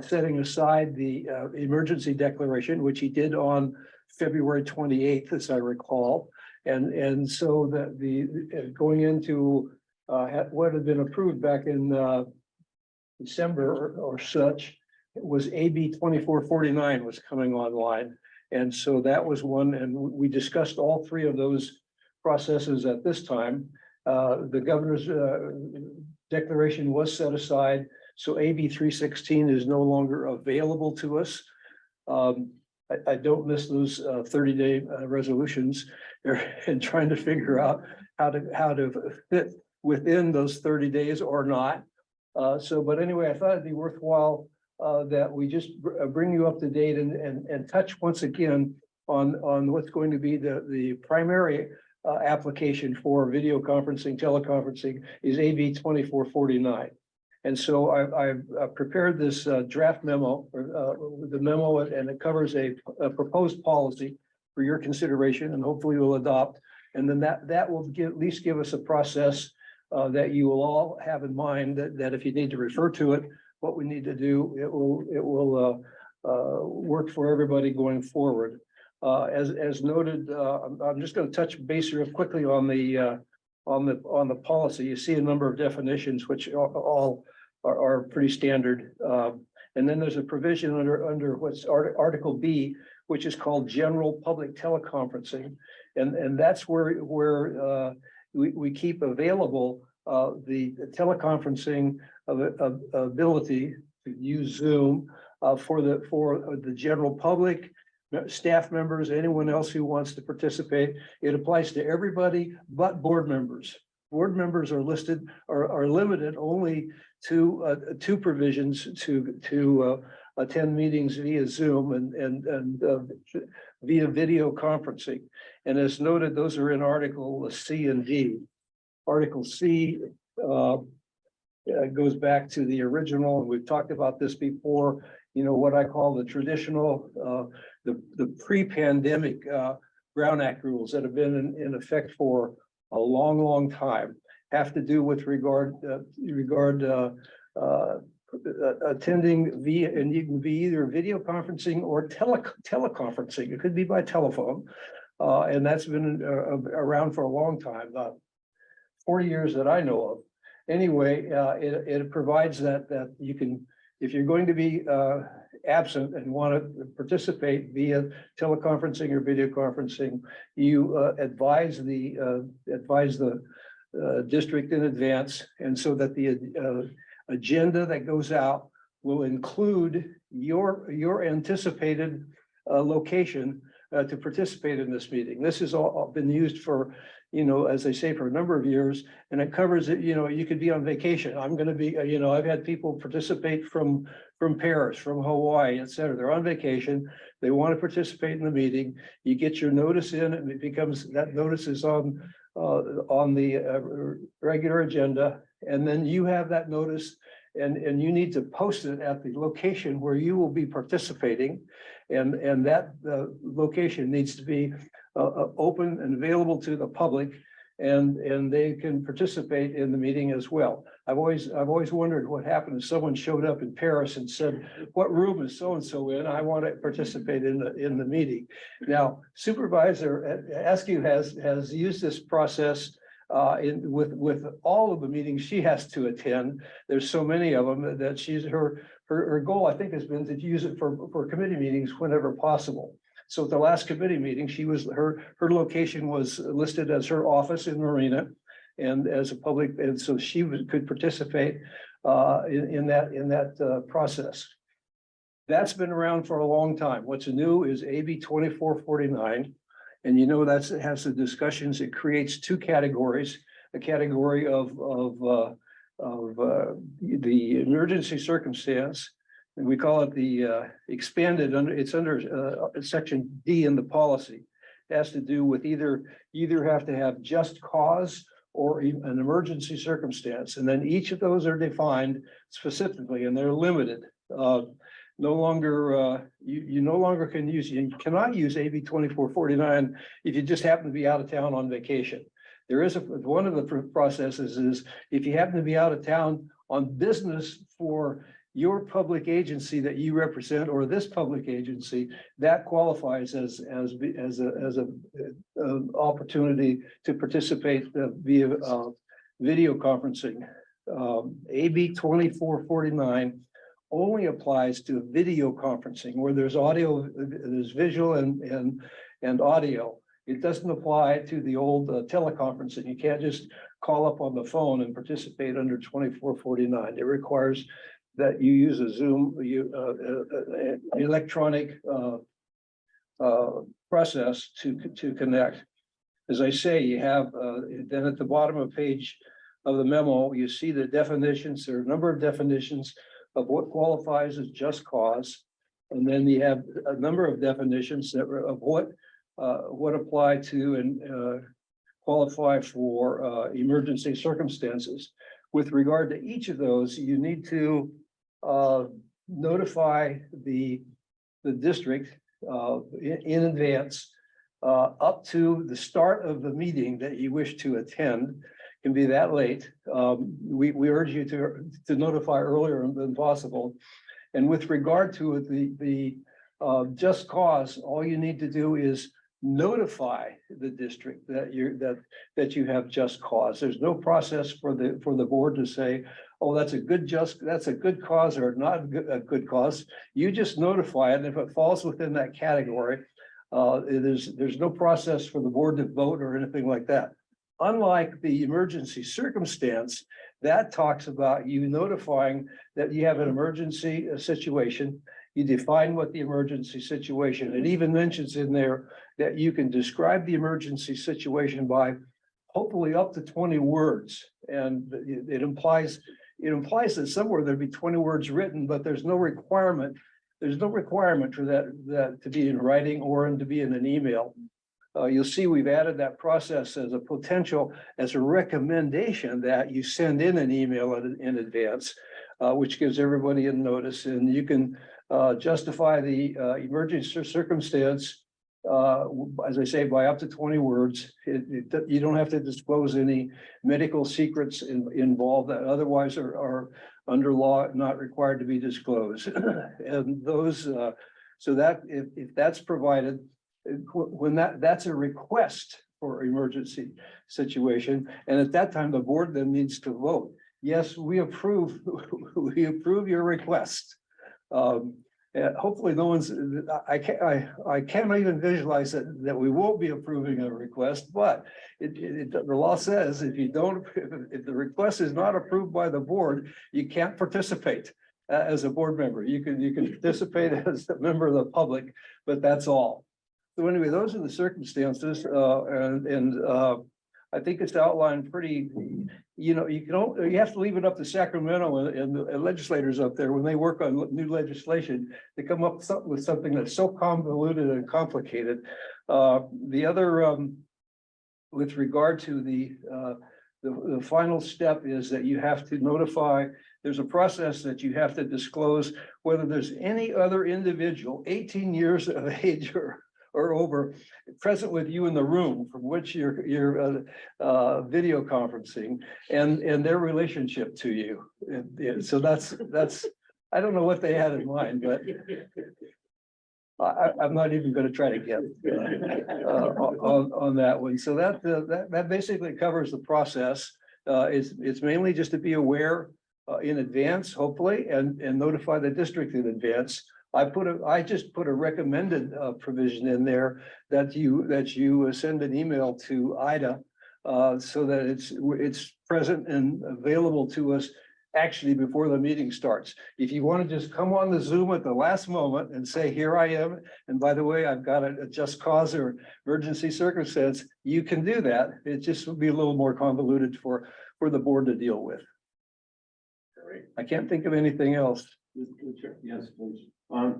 setting aside the emergency declaration, which he did on February 28th, as I recall. And so that the going into what had been approved back in December or such, it was AB 2449 was coming online. And so that was one, and we discussed all 3 of those processes at this time. The governor's declaration was set aside. So AB 316 is no longer available to us. I don't miss those 30-day resolutions and trying to figure out how to fit within those 30 days or not. But anyway, I thought it'd be worthwhile that we just bring you up to date and touch once again on what's going to be the primary application for video conferencing, teleconferencing is AB 2449. And so I've prepared this draft memo, the memo, and it covers a proposed policy for your consideration, and hopefully we'll adopt. And then that will at least give us a process that you will all have in mind, that if you need to refer to it, what we need to do, it will work for everybody going forward. As noted, I'm just going to touch base real quickly on the policy. You see a number of definitions, which all are pretty standard. And then there's a provision under what's Article B, which is called General Public Teleconferencing. And that's where we keep available the teleconferencing ability to use Zoom for the general public, staff members, anyone else who wants to participate. It applies to everybody but board members. Board members are limited only to two provisions to attend meetings via Zoom and via video conferencing. And as noted, those are in Article C and D. Article C goes back to the original, and we've talked about this before, what I call the traditional, the pre-pandemic Brown Act rules that have been in effect for a long time, have to do with regard attending via, and you can be either video conferencing or teleconferencing. It could be by telephone. And that's been around for a long time, 40 years that I know of. Anyway, it provides that you can, if you're going to be absent and want to participate via teleconferencing or video conferencing, you advise the district in advance, and so that the agenda that goes out will include your anticipated location to participate in this meeting. This has all been used for, as I say, for a number of years, and it covers it. You could be on vacation. I'm going to be, I've had people participate from Paris, from Hawaii, et cetera. They're on vacation. They want to participate in the meeting. You get your notice in, and it becomes, that notice is on the regular agenda, and then you have that notice, and you need to post it at the location where you will be participating, and that location needs to be open and available to the public, and they can participate in the meeting as well. I've always wondered what happened if someone showed up in Paris and said, "What room is so and so in? I want to participate in the meeting." Now, Supervisor Askew has used this process with all of the meetings she has to attend. There's so many of them that her goal, I think, has been to use it for committee meetings whenever possible. So at the last committee meeting, her location was listed as her office in Marina, and as a public, and so she could participate in that process. That's been around for a long time. What's new is AB 2449. And that has the discussions. It creates two categories: a category of the emergency circumstance, and we call it the expanded under. It's under section D in the policy. It has to do with either have to have just cause or an emergency circumstance, and then each of those are defined specifically, and they're limited. No longer, you no longer can use, you cannot use AB 2449 if you just happen to be out of town on vacation. There is one of the processes is if you happen to be out of town on business for your public agency that you represent, or this public agency, that qualifies as a opportunity to participate via video conferencing. AB 2449 only applies to video conferencing where there's audio, there's visual and audio. It doesn't apply to the old teleconferencing. You can't just call up on the phone and participate under 2449. It requires that you use a Zoom electronic process to connect. As I say, you have then at the bottom of page of the memo, you see the definitions. There are a number of definitions of what qualifies as just cause, and then you have a number of definitions of what apply to and qualify for emergency circumstances. With regard to each of those, you need to notify the district in advance up to the start of the meeting that you wish to attend. Can be that late. We urge you to notify earlier than possible. And with regard to the just cause, all you need to do is notify the district that you have just cause. There's no process for the board to say, oh, that's a good cause or not a good cause. You just notify it, and if it falls within that category, there's no process for the board to vote or anything like that. Unlike the emergency circumstance, that talks about you notifying that you have an emergency situation. You define what the emergency situation, it even mentions in there that you can describe the emergency situation by hopefully up to 20 words. And it implies that somewhere there'd be 20 words written, but there's no requirement. There's no requirement for that to be in writing or to be in an email. You'll see we've added that process as a potential, as a recommendation that you send in an email in advance, which gives everybody a notice, and you can justify the emergency circumstance, as I say, by up to 20 words. You don't have to disclose any medical secrets involved that otherwise are under law not required to be disclosed. And those, so that if that's provided, when that's a request for emergency situation, and at that time the board then needs to vote. Yes, we approve your request. Hopefully no one's, I can't even visualize that we won't be approving a request, but the law says if the request is not approved by the board, you can't participate as a board member. You can participate as a member of the public, but that's all. So anyway, those are the circumstances, I think it's outlined pretty, you have to leave it up to Sacramento and the legislators up there when they work on new legislation to come up with something that's so convoluted and complicated. The other, with regard to the final step is that you have to notify, there's a process that you have to disclose whether there's any other individual 18 years of age or over present with you in the room from which you're video conferencing and their relationship to you. And so that's, I don't know what they had in mind, but I'm not even going to try to get on that one. So that basically covers the process. It's mainly just to be aware in advance, hopefully, and notify the district in advance. I just put a recommended provision in there that you send an email to Ida so that it's present and available to us actually before the meeting starts. If you want to just come on the Zoom at the last moment and say, here I am, and by the way, I've got a just cause or emergency circumstance, you can do that. It just would be a little more convoluted for the board to deal with. I can't think of anything else. Yes, please.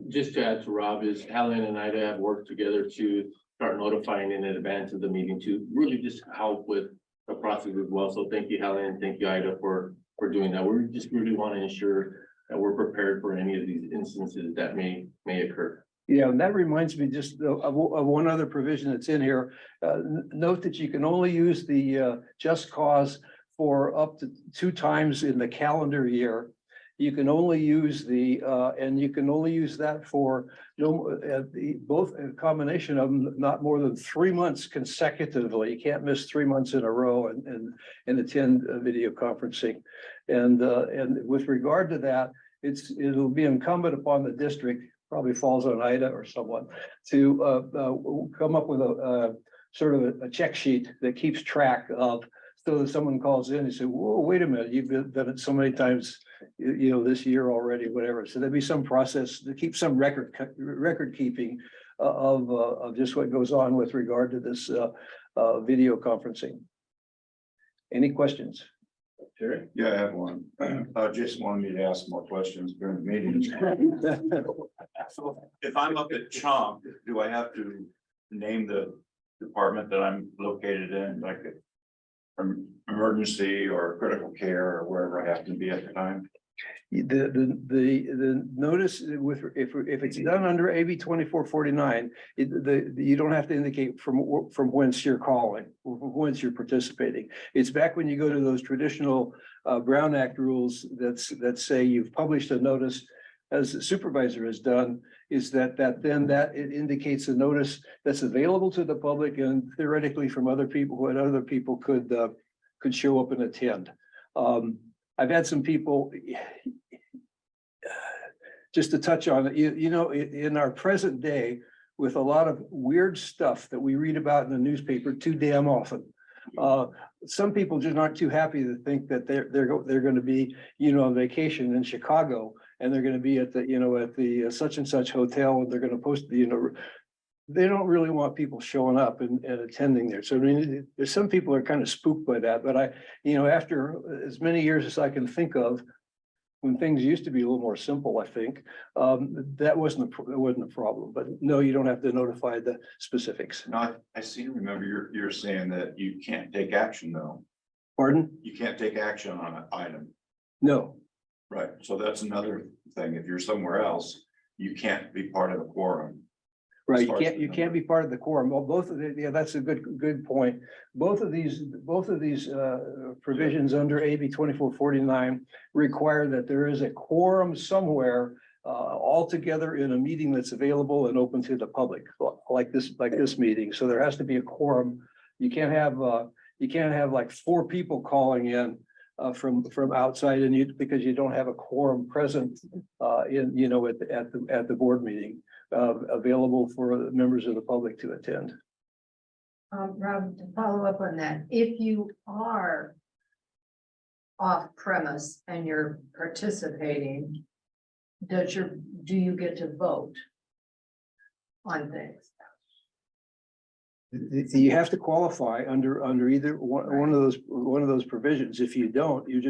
Just to add to Rob, is Helen and Ida have worked together to start notifying in advance of the meeting to really just help with the process as well. So thank you, Helen. Thank you, Ida, for doing that. We just really want to ensure that we're prepared for any of these instances that may occur. Yeah, and that reminds me just of one other provision that's in here. Note that you can only use the just cause for up to 2 times in the calendar year. You can only use and you can only use that for both a combination of them, not more than 3 months consecutively. You can't miss 3 months in a row and attend video conferencing. And with regard to that, it'll be incumbent upon the district, probably falls on Ida or someone, to come up with a sort of a check sheet that keeps track of, so that someone calls in and say, whoa, wait a minute, you've done it so many times, this year already, whatever. So there'd be some process to keep some record keeping of just what goes on with regard to this video conferencing. Any questions? Jerry? Yeah, I have one. Jason wanted me to ask more questions during the meeting. If I'm up at Chomp, do I have to name the department that I'm located in, like emergency or critical care or wherever I have to be at the time? The notice with, if it's done under AB 2449, you don't have to indicate from whence you're calling, whence you're participating. It's back when you go to those traditional Brown Act rules that say you've published a notice, as the supervisor has done, is that it indicates a notice that's available to the public and theoretically from other people, what other people could show up and attend. I've had some people, just to touch on it, you know, in our present day, with a lot of weird stuff that we read about in the newspaper too damn often. Some people just aren't too happy to think that they're going to be, you know, on vacation in Chicago, and they're going to be at the such and such hotel, and they're going to post, you know, they don't really want people showing up and attending there. So I mean, there's some people are kind of spooked by that, but you know, after as many years as I can think of, when things used to be a little more simple, I think, that wasn't a problem, but no, you don't have to notify the specifics. No, I seem to remember you're saying that you can't take action though. Pardon? You can't take action on an item. No. Right, so that's another thing. If you're somewhere else, you can't be part of the quorum. Right, you can't be part of the quorum. Well, both of the, yeah, that's a good point. Both of these provisions under AB 2449 require that there is a quorum somewhere all together in a meeting that's available and open to the public, like this meeting. So there has to be a quorum. You can't have like 4 people calling in from outside, and because you don't have a quorum present in, you know, at the board meeting. Available for members of the public to attend. Rob, to follow up on that, if you are off premise and you're participating, do you get to vote on things? You have to qualify under either one of those provisions. If you don't, you're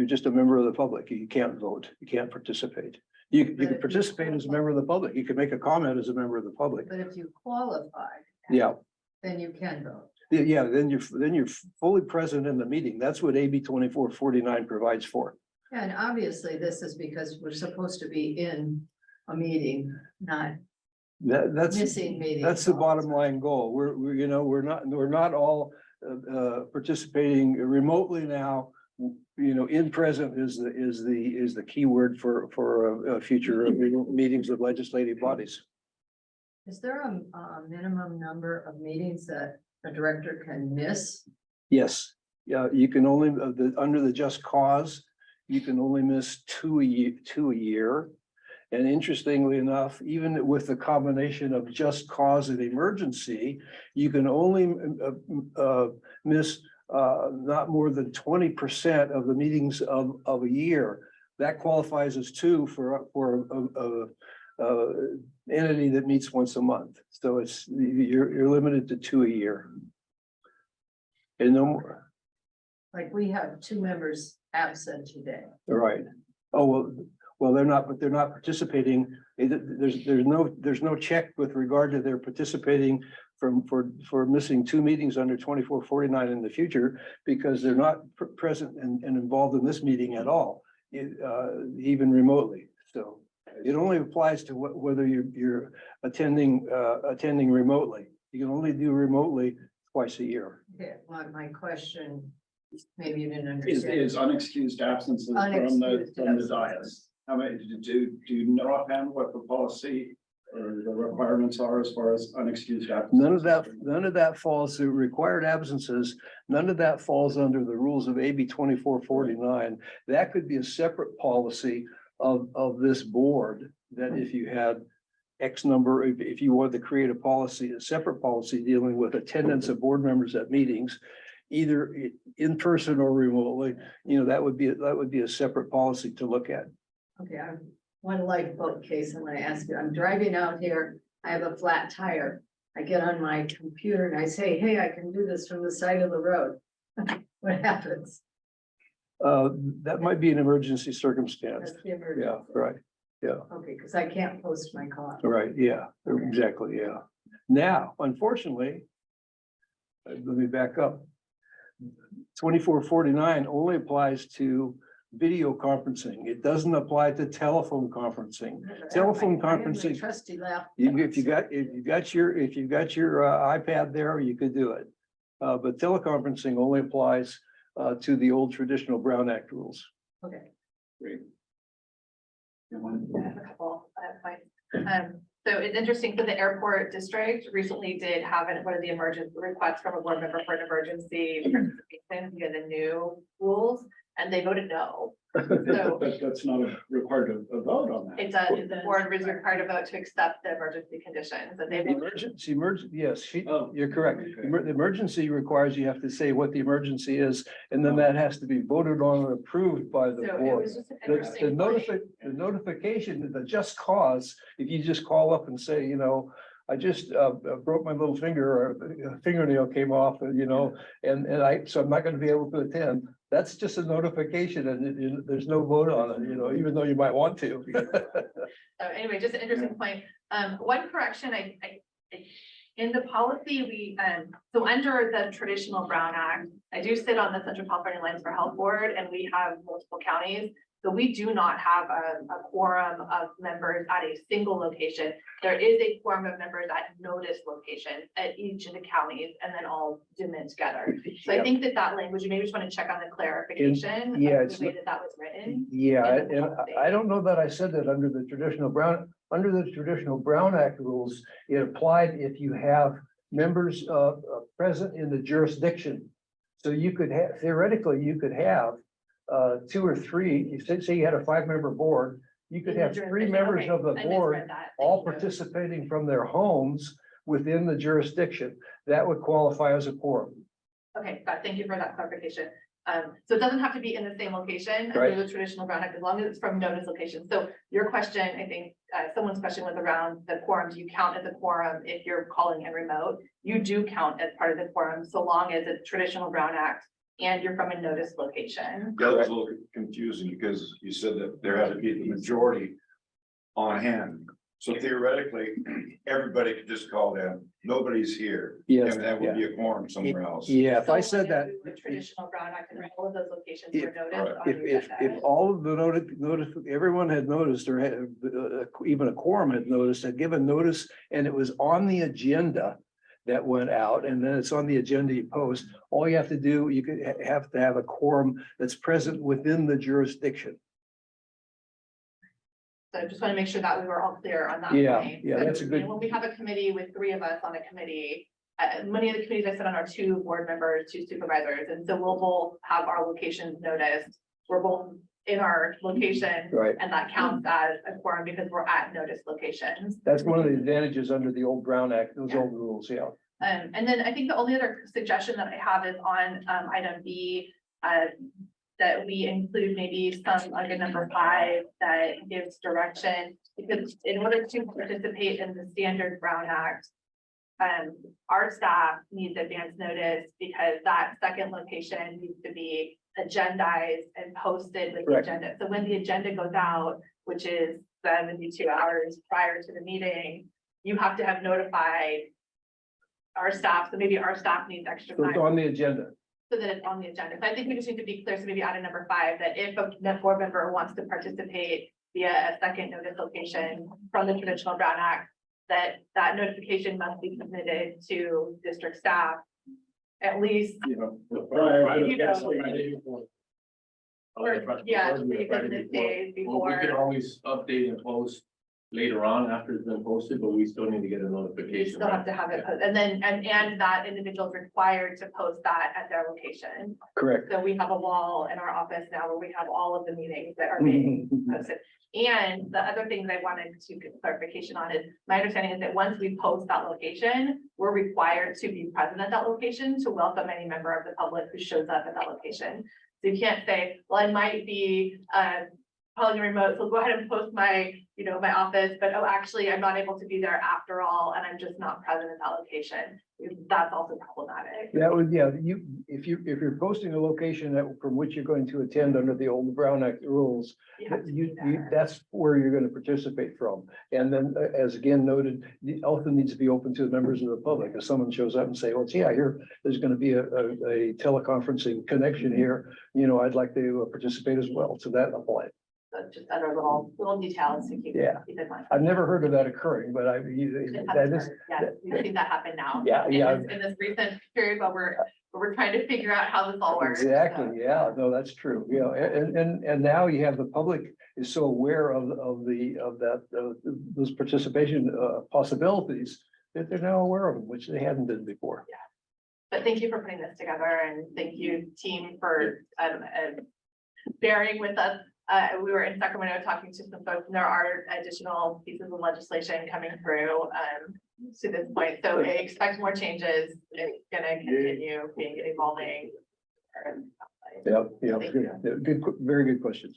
just a member of the public. You can't vote. You can't participate. You can participate as a member of the public. You can make a comment as a member of the public. But if you qualify, Yeah. then you can vote. Yeah, then you're fully present in the meeting. That's what AB 2449 provides for. And obviously, this is because we're supposed to be in a meeting, not That's missing meetings. That's the bottom line goal. We're not all participating remotely now. You know, in present is the key word for future meetings of legislative bodies. Is there a minimum number of meetings that a director can miss? Yes, yeah, you can only under the just cause, you can only miss 2 a year. And interestingly enough, even with the combination of just cause and emergency, you can only miss not more than 20% of the meetings of a year. That qualifies as 2 for entity that meets once a month. So you're limited to 2 a year. And no more. Like we have 2 members absent today. Right. Oh, well, they're not participating. There's no check with regard to their participating for missing 2 meetings under 2449 in the future, because they're not present and involved in this meeting at all, even remotely. So it only applies to whether you're attending remotely. You can only do remotely twice a year. Okay, my question, maybe you didn't Is understand. unexcused absences from Unexcused the dais. How many, do you know offhand what the policy or the requirements are as far as unexcused absences? None of that falls to required absences. None of that falls under the rules of AB 2449. That could be a separate policy of this board, that if you had X number, if you wanted to create a policy, a separate policy dealing with attendance of board members at meetings, either in person or remotely, you know, that would be a separate policy to look at. Okay, I'm one lifeboat case. I'm gonna ask you, I'm driving out here, I have a flat tire. I get on my computer and I say, hey, I can do this from the side of the road. What happens? That might be an emergency circumstance. That's the emergency. Yeah, right. Yeah, Okay, because I can't post my car. right. Yeah, exactly. Yeah. Now, unfortunately, let me back up. 2449 only applies to video conferencing. It doesn't apply to telephone conferencing. Telephone conferencing, Trusty left. if you got your iPad there, you could do it. But teleconferencing only applies to the old traditional Brown Act rules. Okay. Great. I have a couple, points. So it's interesting, so the airport district recently did have one of the emergency requests from a board member for an emergency participation via the new rules, and they voted no. So That's not required a vote on that. it's the board was required to vote to accept the emergency conditions, and they voted. Yes, Oh. you're correct. Okay. The emergency requires you have to say what the emergency is, and then that has to be voted on and approved by the So it board. was just an The interesting point. the notification, the just cause, if you just call up and say, I just broke my little finger, or a fingernail came off, and so I'm not gonna be able to attend. That's just a notification, and there's no vote on it, even though you might want to. So anyway, just an interesting point. One correction, in the policy, so under the traditional Brown Act, I do sit on the Central California Alliance for Health Board, and we have multiple counties. So we do not have a quorum of members at a single location. There is a quorum of members at notice locations at each of the counties, and then all zoom in together. So I think that language, you maybe just want to check on the clarification. yeah, of it's the way that was written. Yeah, in the and policy. I don't know that I said that under the traditional Brown Act rules, it applied if you have members present in the jurisdiction. So you could have, theoretically, you could have 2 or 3, say you had a 5-member board, you could In the have 3 jurisdiction. members Okay, of the I board misread that. all Thank you. participating from their homes within the jurisdiction. That would qualify as a quorum. Okay, thank you for that clarification. So it doesn't have to be in the same location as Right. the traditional Brown Act, as long as it's from notice location. So your question, I think, someone's question was around the quorum. Do you count as a quorum if you're calling in remote? You do count as part of the quorum, so long as it's traditional Brown Act and you're from a notice location. That was a little confusing because you said that there had to be the majority on hand. So theoretically, everybody could just call them, nobody's here. Yes, And that would be a quorum somewhere else. Yeah, if I So said that. the Traditional Brown Act and all of those locations If- were noticed. on If, your if agenda. all of the notice, everyone had noticed, or had, even a quorum had noticed, had given notice, and it was on the agenda that went out, and then it's on the agenda you post, all you have to do, you could have to have a quorum that's present within the jurisdiction. So I just want to make sure that we were all clear on that. Yeah, point. yeah, So, that's a good- When we have a committee with 3 of us on a committee, many of the committees I sit on are 2 board members, 2 supervisors, and so we'll both have our locations noticed. We're both in our location, Right. and that counts as a quorum because we're at notice locations. That's one of the advantages under the old Brown Act, those Yeah. old rules, yeah. And then I think the only other suggestion that I have is on item B, that we include maybe some, like a number 5 that gives direction. Because in order to participate in the standard Brown Act, our staff needs advance notice because that second location needs to be agendized and posted with the Correct. agenda. So when the agenda goes out, which is 72 hours prior to the meeting, you have to have notified our staff, so maybe our staff needs extra So it's time on the agenda. so that it's on the agenda. So I think we just need to be clear, so maybe add a number 5, that if a board member wants to participate via a second notice location from the traditional Brown Act, that notification must be submitted to district staff. At least, yeah, 3 business days Well, we could before. always update and post later on after it's been posted, but we still need to get a You notification. still have to have it posted, and then, and that individual is required to post that at their location. Correct. So we have a wall in our office now where we have all of the meetings that are being posted. And the other thing that I wanted to get clarification on is, my understanding is that once we post that location, we're required to be present at that location to welcome any member of the public who shows up at that location. So you can't say, well, I might be calling a remote, so go ahead and post my, my office, but oh, actually, I'm not able to be there after all, and I'm just not present in that location. That's also problematic. That would, yeah, if you're posting a location from which you're going to attend under the old Brown Act rules, You have to be there. that's where you're gonna participate from. And then, as again noted, it also needs to be open to the members of the public. If someone shows up and say, well, gee, I hear there's gonna be a teleconferencing connection here, I'd like to participate as well. So that applies. So just other little details to keep in mind. I've never heard of that occurring, but It has that is, occurred. Yeah, we've seen that happen now. Yeah, yeah. In this recent period where we're trying to figure out how this all works. exactly, yeah, no, that's true, and now you have the public is so aware of those participation possibilities that they're now aware of them, which they hadn't been before. But thank you for putting this together, and thank you, team, for bearing with us. We were in Sacramento talking to some folks, and there are additional pieces of legislation coming through to this point. So I expect more changes. It's gonna continue being evolving. Yeah, Thank you. good, very good questions.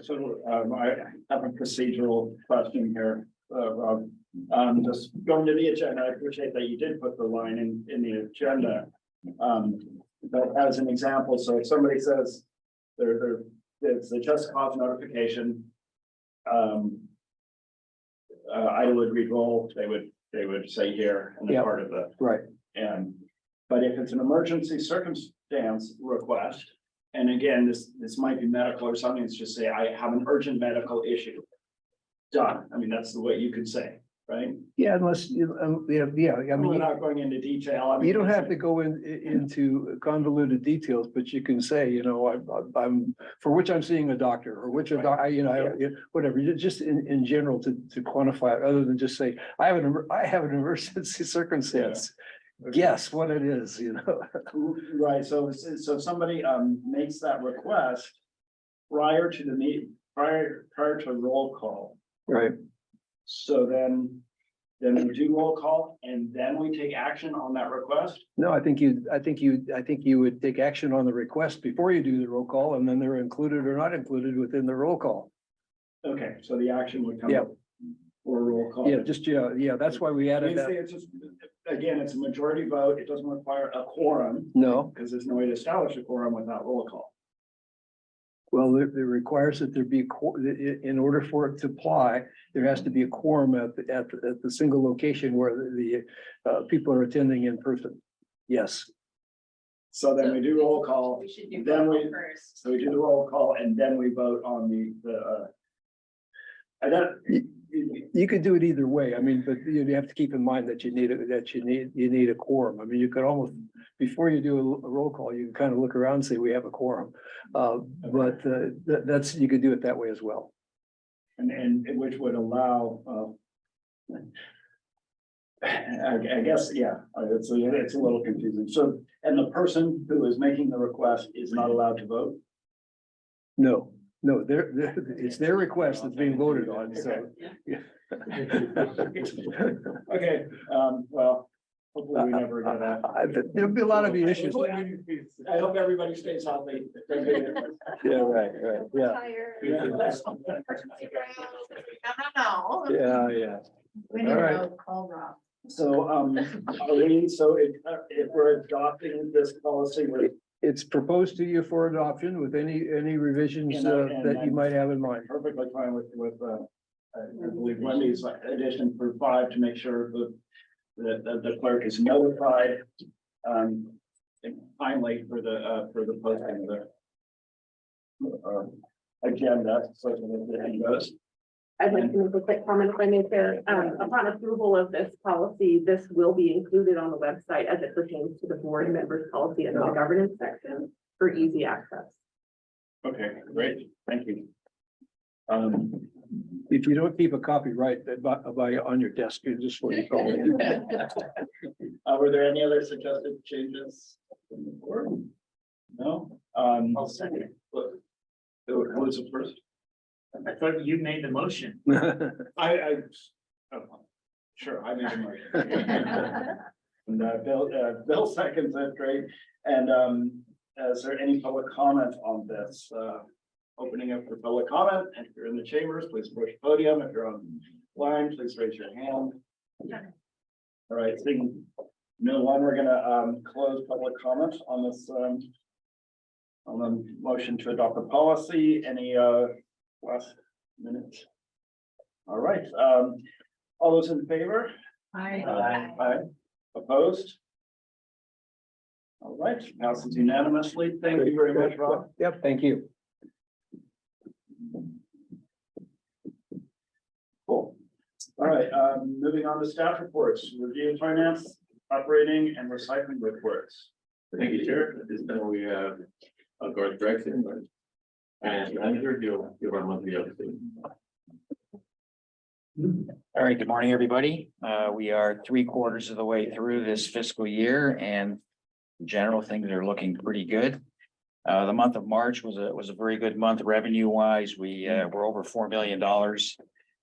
So, I have a procedural question here, Rob. Just going to the agenda, I appreciate that you did put the line in the agenda. But as an example, so if somebody says it's a just cause notification, I would re-roll, they would say here and Yeah. part of the, Right. but if it's an emergency circumstance request, and again, this might be medical or something, it's just say, I have an urgent medical issue. Done. I mean, that's the way you could say, right? Yeah, unless you, I We're mean, not going into detail. I mean, you don't have to go into convoluted details, but you can say, I'm, for which I'm seeing a doctor, or which, whatever, just in general to quantify it, other than just say, I have an emergency circumstance. Guess what it is, Right, so somebody makes that request prior to the meeting, prior to roll call. Right. So then we do roll call and then we take action on that request. No, I think you would take action on the request before you do the roll call, and then they're included or not included within the roll call. Okay, so the action would come Yeah. up for a roll call. Yeah, that's why we added that. It's just, again, it's a majority vote. It doesn't require a quorum No, because there's no way to establish a quorum without roll call. well, it requires that there be, in order for it to apply, there has to be a quorum at the single location where the people are attending in person. Yes. So then we do roll call, We should do then roll we, call first. so we do the roll call and then we vote on and that, You could do it either way. I mean, but you have to keep in mind that you need a quorum. I mean, you could almost, before you do a roll call, you can kind of look around and say, we have a quorum. But that's, you could do it that way as well. and which would allow, I guess, yeah, it's a little confusing. So, and the person who is making the request is not allowed to vote? No, it's their request that's being voted on, so. Yeah. Okay, well, hopefully we never get that. There'll be a lot of the issues. I hope everybody stays healthy. Yeah, right, yeah, No. yeah. We need All right. to call Rob. So, Arlene, so if we're adopting this policy, we're It's proposed to you for adoption with any revisions that you might have in mind. perfectly fine with, I believe Wendy's addition for 5 to make sure that the clerk is notified. Finally, for the posting of the agenda, so that it goes. I'd like to make a quick comment if I may, Chair. Upon approval of this policy, this will be included on the website as it pertains to the board members policy under the governance section for easy access. Okay, great, thank you. If you don't keep a copy right by on your desk, you just what you call it. Were there any other suggested changes? No? I'll second. Who was the first? I thought you made the motion. Sure, I made a motion. And Bill seconds it, great. And is there any public comment on this opening up for public comment. If you're in the chambers, please approach the podium. If you're online, please raise your hand. All right, seeing no one, we're gonna close public comment on this on the motion to adopt the policy. Any last minute? All right, all those in favor? Aye. Opposed? All right, passes unanimously. Thank you very much, Rob. Yep, thank you. Cool. All right, moving on to staff reports, review of finance, operating and recycling reports. Thank you, Chair. At this time, we have Garth Gregson, our finance manager, give our monthly update. All right, good morning, everybody. We are 3/4 of the way through this fiscal year and in general, things are looking pretty good. The month of March was a very good month revenue wise. We were over $4 million,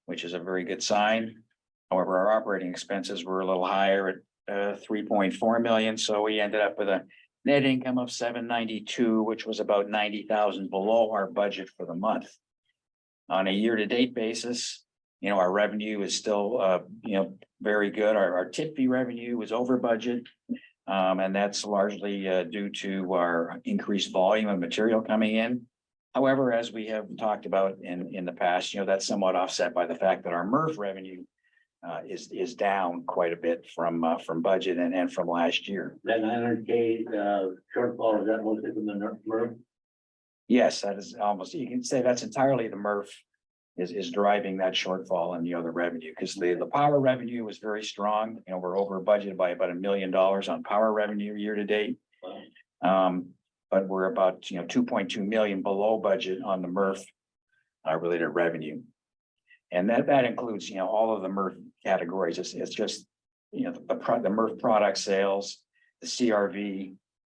which is a very good sign. However, our operating expenses were a little higher at 3.4 million. So we ended up with a net income of 792, which was about 90,000 below our budget for the month. On a year-to-date basis, our revenue is still, very good. Our tip fee revenue was over budget. And that's largely due to our increased volume of material coming in. However, as we have talked about in the past, that's somewhat offset by the fact that our MRF revenue is down quite a bit from budget and from last year. That 900K shortfall, is that mostly from the MERV? Yes, that is almost, you can say that's entirely the MRF is driving that shortfall in the other revenue, because the power revenue was very strong. We're over budgeted by about $1 million on power revenue year to date. But we're about 2.2 million below budget on the MRF related revenue. And that includes all of the MRF categories. It's just the MRF product sales, the CRV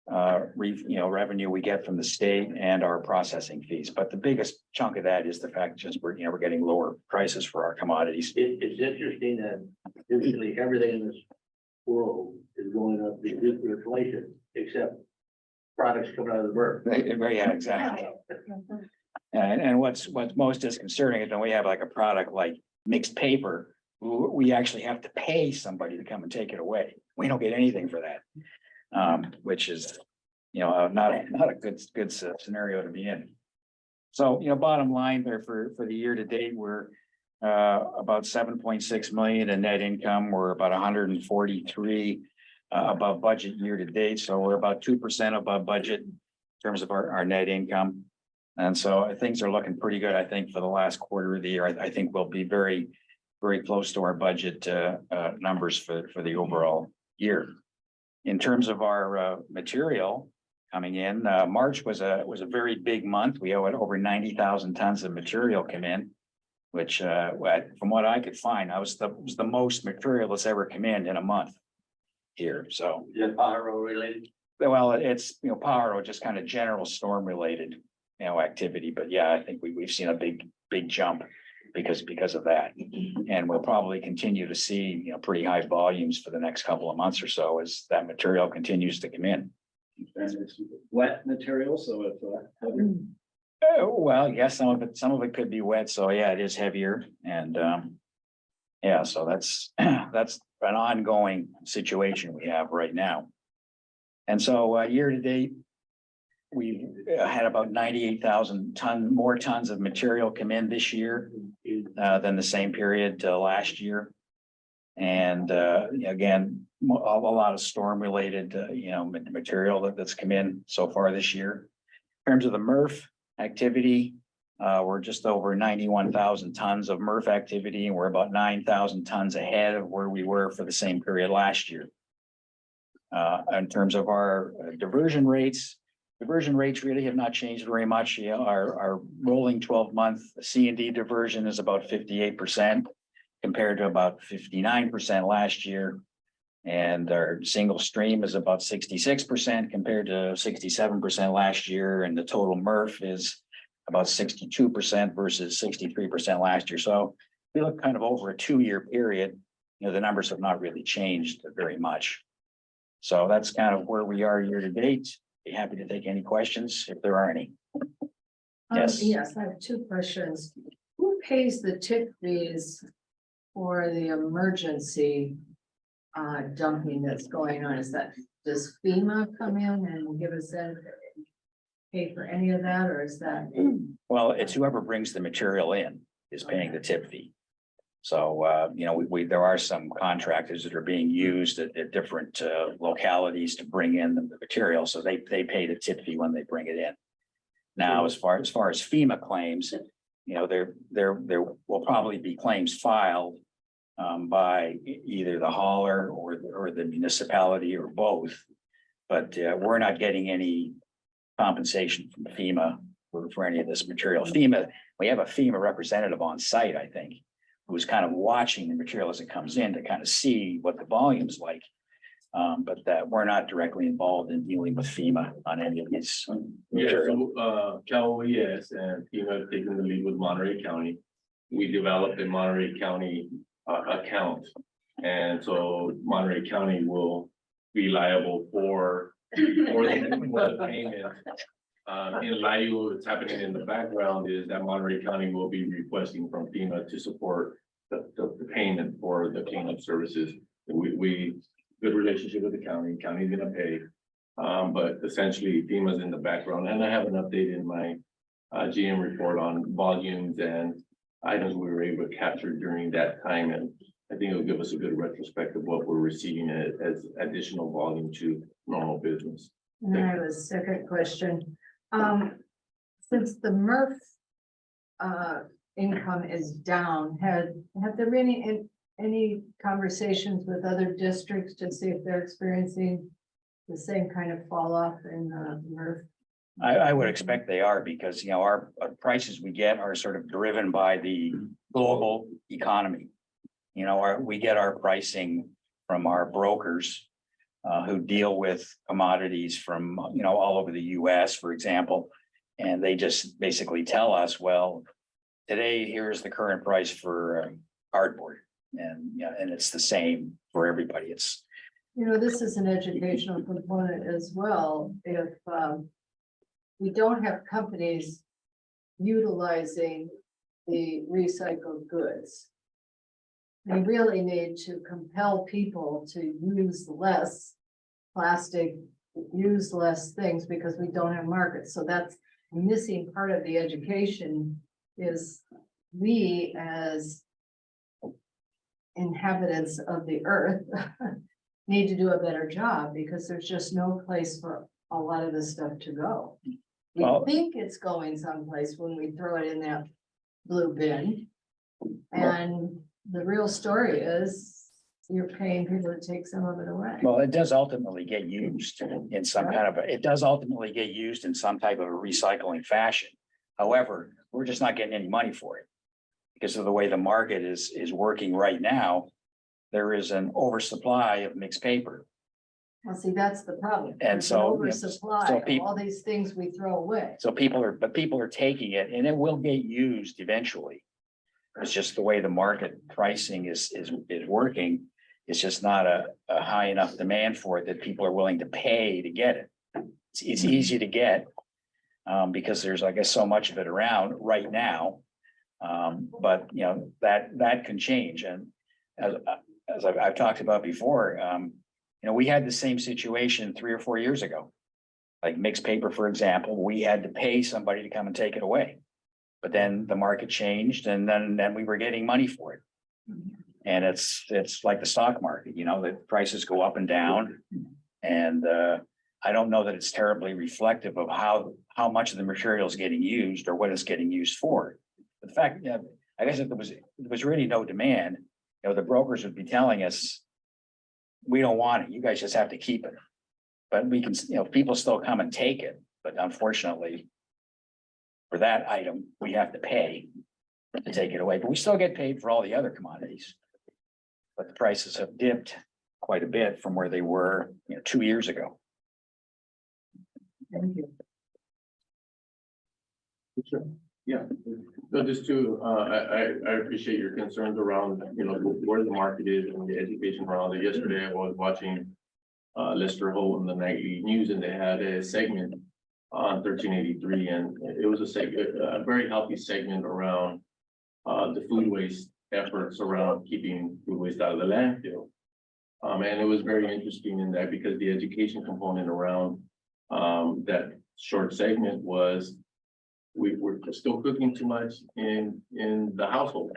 revenue we get from the state and our processing fees. But the biggest chunk of that is the fact just we're getting lower prices for our commodities. It's interesting that usually everything in this world is going up due to inflation, except products coming out of the MERV. Yeah, exactly. And what's most disconcerting is when we have like a product like mixed paper, we actually have to pay somebody to come and take it away. We don't get anything for that, which is, not a good scenario to be in. So, bottom line there for the year to date, we're about 7.6 million in net income. We're about 143 above budget year to date. So we're about 2% above budget in terms of our net income. And so things are looking pretty good, I think, for the last quarter of the year. I think we'll be very, very close to our budget numbers for the overall year. In terms of our material coming in, March was a very big month. We had over 90,000 tons of material come in, which from what I could find, was the most material that's ever come in a month here. So Is that power related? well, it's power or just kind of general storm related activity. But yeah, I think we've seen a big jump because of that. And we'll probably continue to see pretty high volumes for the next couple of months or so as that material continues to come in. Wet material, so it's heavier. Well, yes, some of it could be wet. So yeah, it is heavier. And yeah, so that's an ongoing situation we have right now. And so year to date, we had about 98,000 more tons of material come in this year than the same period last year. And again, a lot of storm related, material that's come in so far this year. In terms of the MRF activity, we're just over 91,000 tons of MRF activity, and we're about 9,000 tons ahead of where we were for the same period last year. In terms of our diversion rates really have not changed very much. Our rolling 12-month C&D diversion is about 58% compared to about 59% last year. And our single stream is about 66% compared to 67% last year. And the total MRF is about 62% versus 63% last year. So we look kind of over a 2-year period, the numbers have not really changed very much. So that's kind of where we are year to date. Be happy to take any questions if there are any. Yes. Yes, I have two questions. Who pays the tip fees for the emergency dumping that's going on? Does FEMA come in and give us that? Pay for any of that, or is that? Well, it's whoever brings the material in is paying the tip fee. So, you know, there are some contractors that are being used at different localities to bring in the material, so they pay the tip fee when they bring it in. Now, as far as FEMA claims, you know, there will probably be claims filed by either the hauler or the municipality or both. But we're not getting any compensation from FEMA for any of this material. FEMA, we have a FEMA representative on site, I think, who's kind of watching the material as it comes in to kind of see what the volume's like. But that we're not directly involved in dealing with FEMA on any of these. Yeah, so, Cal OES and FEMA have taken the lead with Monterey County. We developed a Monterey County account. And so Monterey County will be liable for the payment. In light of what's happening in the background is that Monterey County will be requesting from FEMA to support the payment for the cleanup services. We good relationship with the county's gonna pay. But essentially FEMA's in the background, and I have an update in my GM report on volumes and items we were able to capture during that time. And I think it'll give us a good retrospect of what we're receiving as additional volume to normal business. And I have a second question. Since the MRF income is down, have there been any conversations with other districts to see if they're experiencing the same kind of fall off in MRF? I would expect they are, because, you know, our prices we get are sort of driven by the global economy. You know, we get our pricing from our brokers who deal with commodities from, you know, all over the US, for example. And they just basically tell us, well, today, here's the current price for cardboard. And, yeah, and it's the same for everybody. It's, You know, this is an educational component as well. If we don't have companies utilizing the recycled goods, we really need to compel people to use less plastic, use less things, because we don't have markets. So that's a missing part of the education, is we as inhabitants of the earth need to do a better job, because there's just no place for a lot of this stuff to go. We think it's going someplace when we throw it in that blue bin. And the real story is you're paying people to take some of it away. well, it does ultimately get used in some kind of, it does ultimately get used in some type of a recycling fashion. However, we're just not getting any money for it because of the way the market is working right now. There is an oversupply of mixed paper. Well, see, that's the problem. And There's an so, oversupply so of people- all these things we throw away. So people are taking it, and it will get used eventually. It's just the way the market pricing is working. It's just not a high enough demand for it that people are willing to pay to get it. It's easy to get because there's, I guess, so much of it around right now. But you know, that can change. And as I've talked about before, you know, we had the same situation 3 or 4 years ago. Like mixed paper, for example, we had to pay somebody to come and take it away. But then the market changed, and then we were getting money for it. And it's like the stock market, you know, the prices go up and down. And I don't know that it's terribly reflective of how much of the material is getting used or what it's getting used for. The fact, yeah, I guess if there was really no demand, you know, the brokers would be telling us, we don't want it, you guys just have to keep it. But we can, you know, people still come and take it, but unfortunately, for that item, we have to pay to take it away, but we still get paid for all the other commodities. But the prices have dipped quite a bit from where they were, you know, 2 years ago. Thank you. Sure. Yeah, so just to, I appreciate your concerns around, you know, where the market is and the education around it. Yesterday, I was watching Lester Holt in the nightly news, and they had a segment on 1383, and it was a very healthy segment around the food waste efforts around keeping food waste out of the landfill. And it was very interesting in that because the education component around that short segment was we're still cooking too much in the household.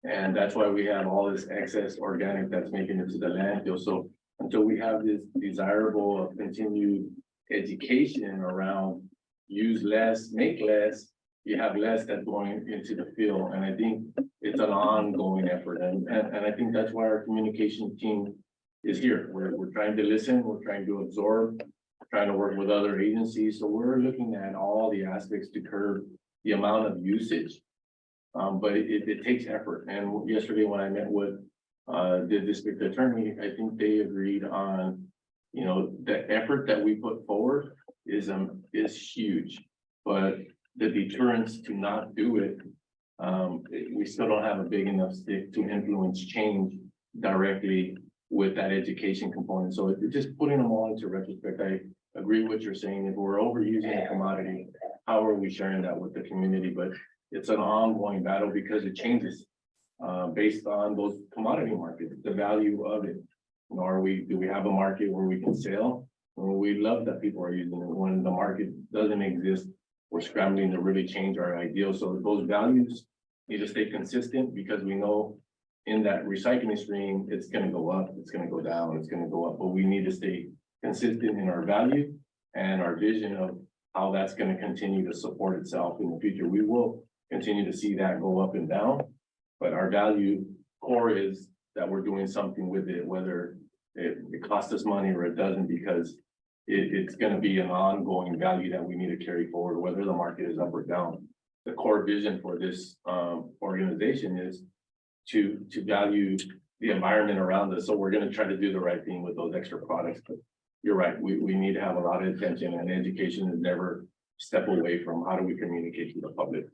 And that's why we have all this excess organic that's making it to the landfill. So until we have this desirable continued education around use less, make less, you have less that's going into the field. And I think it's an ongoing effort. And I think that's why our communication team is here. We're trying to listen, we're trying to absorb, trying to work with other agencies. So we're looking at all the aspects to curb the amount of usage. But it takes effort. And yesterday when I met with the district attorney, I think they agreed on, you know, the effort that we put forward is huge. But the deterrence to not do it, we still don't have a big enough stick to influence change directly with that education component. So it's just putting them all into retrospect. I agree with what you're saying. If we're overusing a commodity, how are we sharing that with the community? But it's an ongoing battle because it changes based on those commodity markets, the value of it. You know, do we have a market where we can sell? We love that people are using it. When the market doesn't exist, we're scrambling to really change our ideals. So those values need to stay consistent because we know in that recycling stream, it's going to go up, it's going to go down, it's going to go up, but we need to stay consistent in our value and our vision of how that's going to continue to support itself in the future. We will continue to see that go up and down, but our value core is that we're doing something with it, whether it costs us money or it doesn't, because it's going to be an ongoing value that we need to carry forward, whether the market is up or down. The core vision for this organization is to value the environment around us. So we're going to try to do the right thing with those extra products. But you're right, we need to have a lot of attention, and education is never step away from how do we communicate to the public.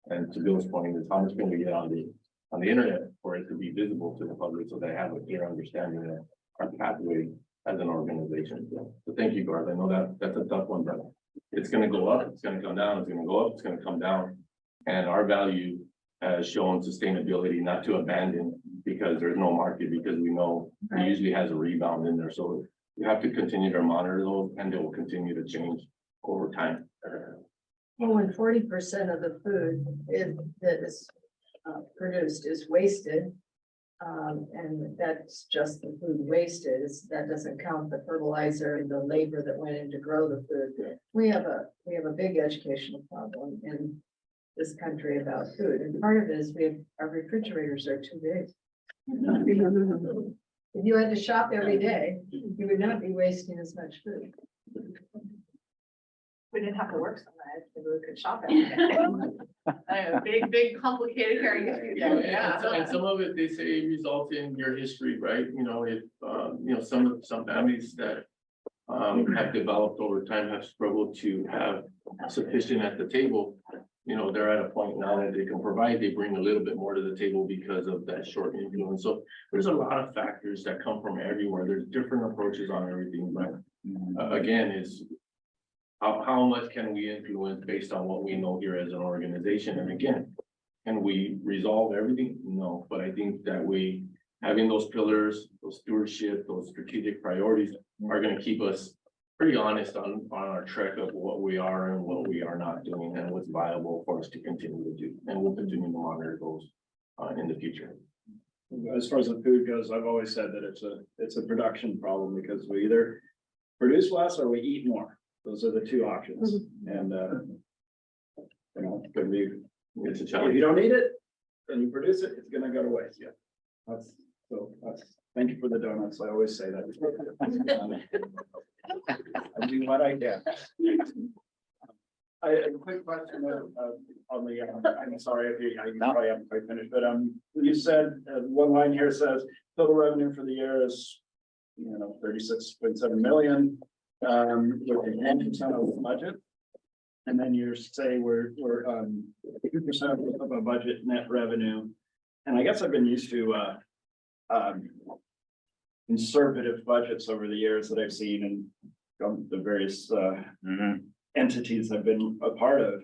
And to Bill's point is how much can we get on the internet for it to be visible to the public so they have a clear understanding of our pathway as an organization. So thank you, Garth. I know that's a tough one, but it's going to go up, it's going to come down, it's going to go up, it's going to come down. And our value has shown sustainability, not to abandon because there's no market, because we know it usually has a rebound in there. So we have to continue to monitor those, and they will continue to change over time. Well, when 40% of the food that is produced is wasted, and that's just the food wasted, that doesn't count the fertilizer and the labor that went in to grow the food. We have a big educational problem in this country about food, and part of it is our refrigerators are too big. If you had to shop every day, you would not be wasting as much food. We didn't have to work so much, we could shop it. Big complicated area. And some of it, they say, results in your history, right? You know, if you know, some families that have developed over time have struggled to have sufficient at the table. You know, they're at a point now that they can provide, they bring a little bit more to the table because of that short influence. So there's a lot of factors that come from everywhere. There's different approaches on everything, but again, it's how much can we influence based on what we know here as an organization? And again, can we resolve everything? No, but I think that having those pillars, those stewardship, those strategic priorities are going to keep us pretty honest on our trek of what we are and what we are not doing and what's viable for us to continue to do. And we'll continue to monitor those in the future. As far as the food goes, I've always said that it's a production problem because we either produce less or we eat more. Those are the two options. And you know, it's gonna be, it's a challenge. if you don't need it, then you produce it, it's gonna go to waste. Yeah. Thank you for the donuts. I always say that. I do what I can. I have a quick question on the, I'm sorry if I probably haven't quite finished, but you said one line here says total revenue for the year is, you know, 36.7 million, with 1% of the budget. And then you say we're 2% of a budget net revenue. And I guess I've been used to conservative budgets over the years that I've seen and the various entities have been a part of.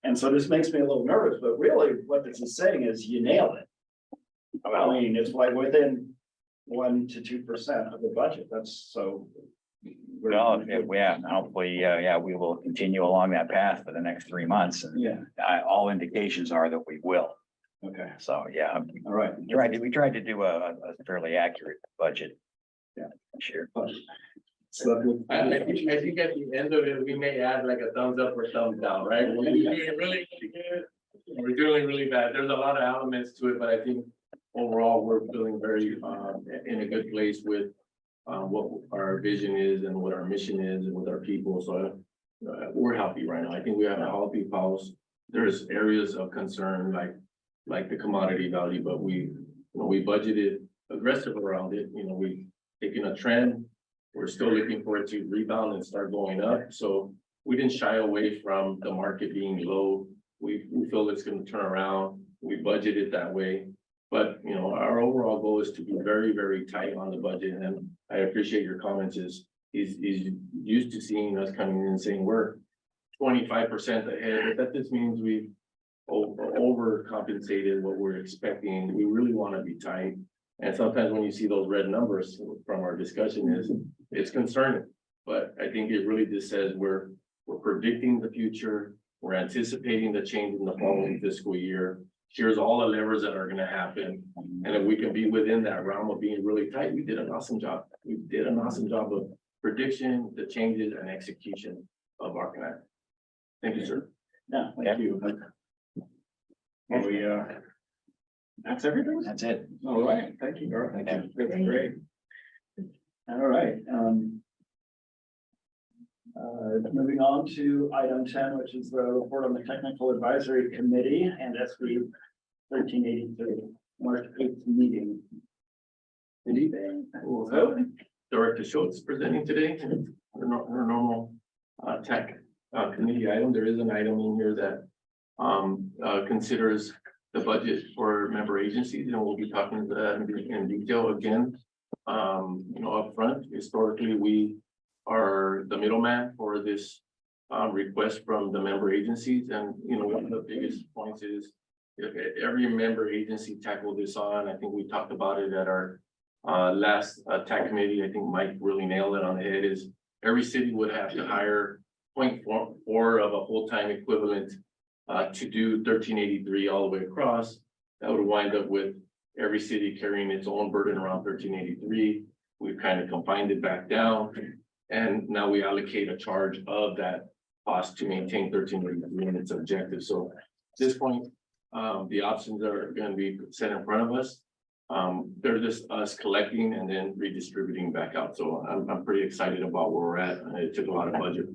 And so this makes me a little nervous, but really what this is saying is you nailed it. I mean, it's like within 1 to 2% of the budget. That's so. Well, yeah, hopefully, yeah, we will continue along that path for the next 3 months, and Yeah, all indications are that we will. okay, So, yeah, all right. we tried to do a fairly accurate budget. Yeah. Sure. So, I think at the end of it, we may add like a thumbs up or thumbs down, right? We're doing really good. We're doing really bad. There's a lot of elements to it, but I think overall, we're feeling very in a good place with what our vision is and what our mission is and with our people. So we're healthy right now. I think we have a healthy pulse. There's areas of concern like the commodity value, but we budgeted aggressive around it. We've taken a trend. We're still looking for it to rebound and start going up. So we didn't shy away from the market being low. We feel it's going to turn around. We budgeted that way. But, our overall goal is to be very, very tight on the budget. And I appreciate your comments he's used to seeing us coming in and saying we're 25% ahead. That just means we've overcompensated what we're expecting. We really want to be tight. And sometimes when you see those red numbers from our discussion it's concerning. But I think it really just says we're predicting the future. We're anticipating the change in the following fiscal year. Here's all the levers that are gonna happen. And if we can be within that realm of being really tight, we did an awesome job. We did an awesome job of prediction, the changes and execution of our plan. Thank you, sir. yeah, thank you. That's everything? That's it. All right, thank you, Garth. Thank you. That's great. All right, moving on to item 10, which is the report on the Technical Advisory Committee and SB 1383, March 8th meeting. Anything? We'll have Director Schultz presenting today, her normal tech committee item. There is an item in here that considers the budget for member agencies, and we'll be talking to that in detail again. Up front, historically, we are the middleman for this request from the member agencies. And, one of the biggest points is if every member agency tackled this on, I think we talked about it at our last tech committee. I think Mike really nailed it on the head is every city would have to hire 0.4 of a full-time equivalent to do 1383 all the way across. That would wind up with every city carrying its own burden around 1383. We've kind of confined it back down. And now we allocate a charge of that cost to maintain 1383 and its objective. So at this point, the options are going to be set in front of us. They're just us collecting and then redistributing back out. So I'm pretty excited about where we're at. It took a lot of budget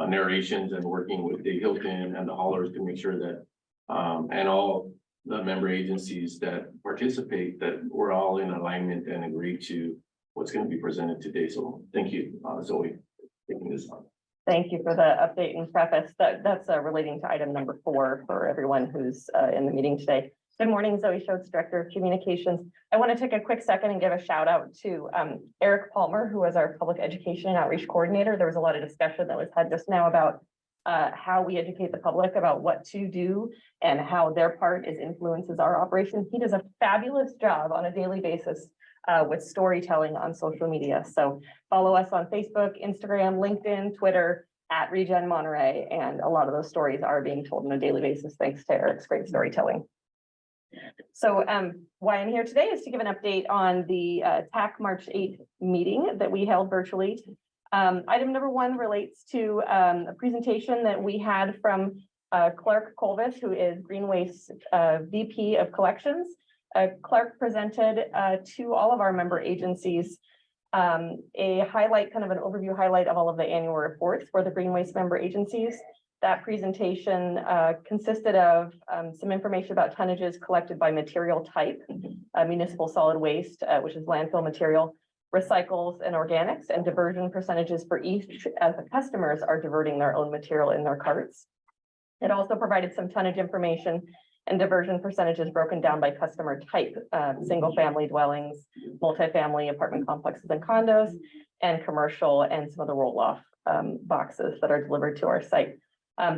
narrations and working with Dave Hilton and the haulers to make sure that and all the member agencies that participate, that we're all in alignment and agree to what's going to be presented today. So thank you, Zoe, for taking this on. Thank you for the update and preface. That's relating to item number 4 for everyone who's in the meeting today. Good morning, Zoe Schultz, Director of Communications. I want to take a quick second and give a shout out to Eric Palmer, who is our Public Education and Outreach Coordinator. There was a lot of discussion that was had just now about how we educate the public about what to do and how their part influences our operation. He does a fabulous job on a daily basis with storytelling on social media. So follow us on Facebook, Instagram, LinkedIn, Twitter at ReGen Monterey. And a lot of those stories are being told on a daily basis, thanks to Eric's great storytelling. So why I'm here today is to give an update on the TAC March 8th meeting that we held virtually. Item number 1 relates to a presentation that we had from Clark Colvis, who is Green Waste VP of Collections. Clark presented to all of our member agencies a highlight, kind of an overview highlight of all of the annual reports for the Green Waste member agencies. That presentation consisted of some information about tonnages collected by material type, municipal solid waste, which is landfill material, recycles and organics, and diversion percentages for each as the customers are diverting their own material in their carts. It also provided some tonnage information and diversion percentages broken down by customer type, single family dwellings, multifamily apartment complexes and condos, and commercial, and some of the roll-off boxes that are delivered to our site.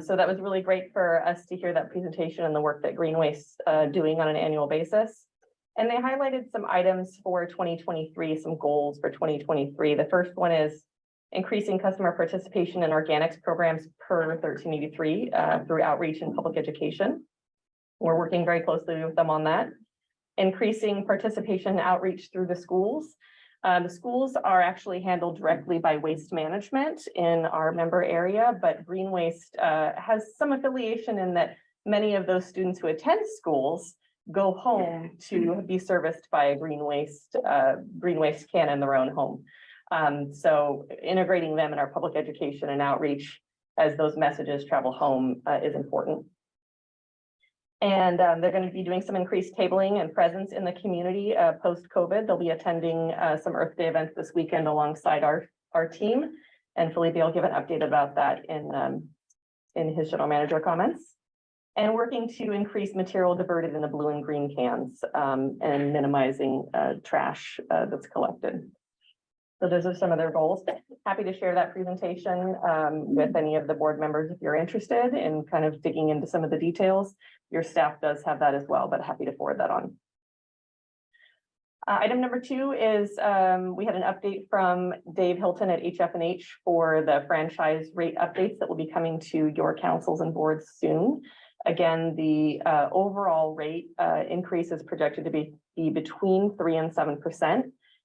So that was really great for us to hear that presentation and the work that Green Waste doing on an annual basis. And they highlighted some items for 2023, some goals for 2023. The first one is increasing customer participation in organics programs per 1383 through outreach and public education. We're working very closely with them on that. Increasing participation and outreach through the schools. The schools are actually handled directly by Waste Management in our member area, but Green Waste has some affiliation in that many of those students who attend schools go home to be serviced by a Green Waste can in their own home. So integrating them in our public education and outreach as those messages travel home is important. And they're going to be doing some increased tabling and presence in the community post-COVID. They'll be attending some Earth Day events this weekend alongside our team. And Felipe will give an update about that in his general manager comments. And working to increase material diverted in the blue and green cans and minimizing trash that's collected. So those are some of their goals. Happy to share that presentation with any of the board members if you're interested in kind of digging into some of the details. Your staff does have that as well, but happy to forward that on. Item number 2 is we had an update from Dave Hilton at HF&H for the franchise rate updates that will be coming to your councils and boards soon. Again, the overall rate increase is projected to be between 3 and 7%,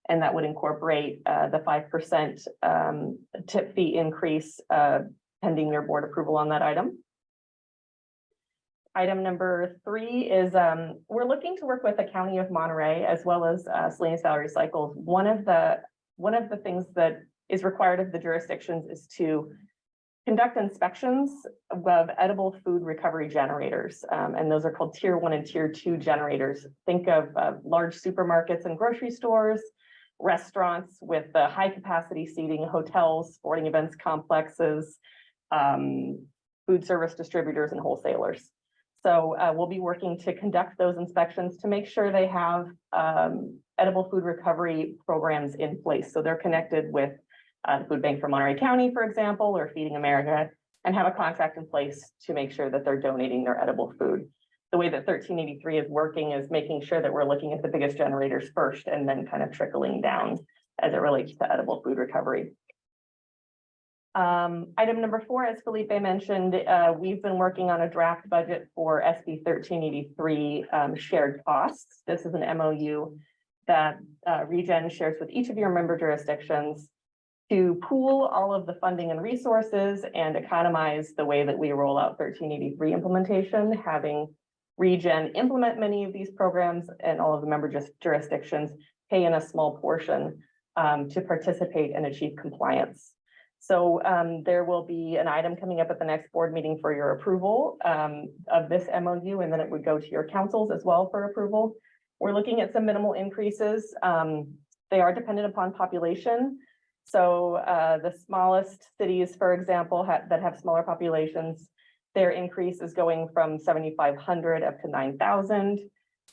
and that would incorporate the 5% tip fee increase pending your board approval on that item. Item number 3 is we're looking to work with the County of Monterey as well as Salinas Valley Recycles. One of the things that is required of the jurisdictions is to conduct inspections of edible food recovery generators. And those are called tier 1 and tier 2 generators. Think of large supermarkets and grocery stores, restaurants with high capacity seating, hotels, sporting events complexes, food service distributors and wholesalers. So we'll be working to conduct those inspections to make sure they have edible food recovery programs in place. So they're connected with the Food Bank for Monterey County, for example, or Feeding America, and have a contract in place to make sure that they're donating their edible food. The way that 1383 is working is making sure that we're looking at the biggest generators first and then kind of trickling down as it relates to edible food recovery. Item number 4, as Felipe mentioned, we've been working on a draft budget for SB 1383 shared costs. This is an MOU that ReGen shares with each of your member jurisdictions to pool all of the funding and resources and economize the way that we roll out 1383 implementation, having ReGen implement many of these programs and all of the member jurisdictions pay in a small portion to participate and achieve compliance. So there will be an item coming up at the next board meeting for your approval of this MOU, and then it would go to your councils as well for approval. We're looking at some minimal increases. They are dependent upon population. So the smallest cities, for example, that have smaller populations, their increase is going from 7,500 up to 9,000.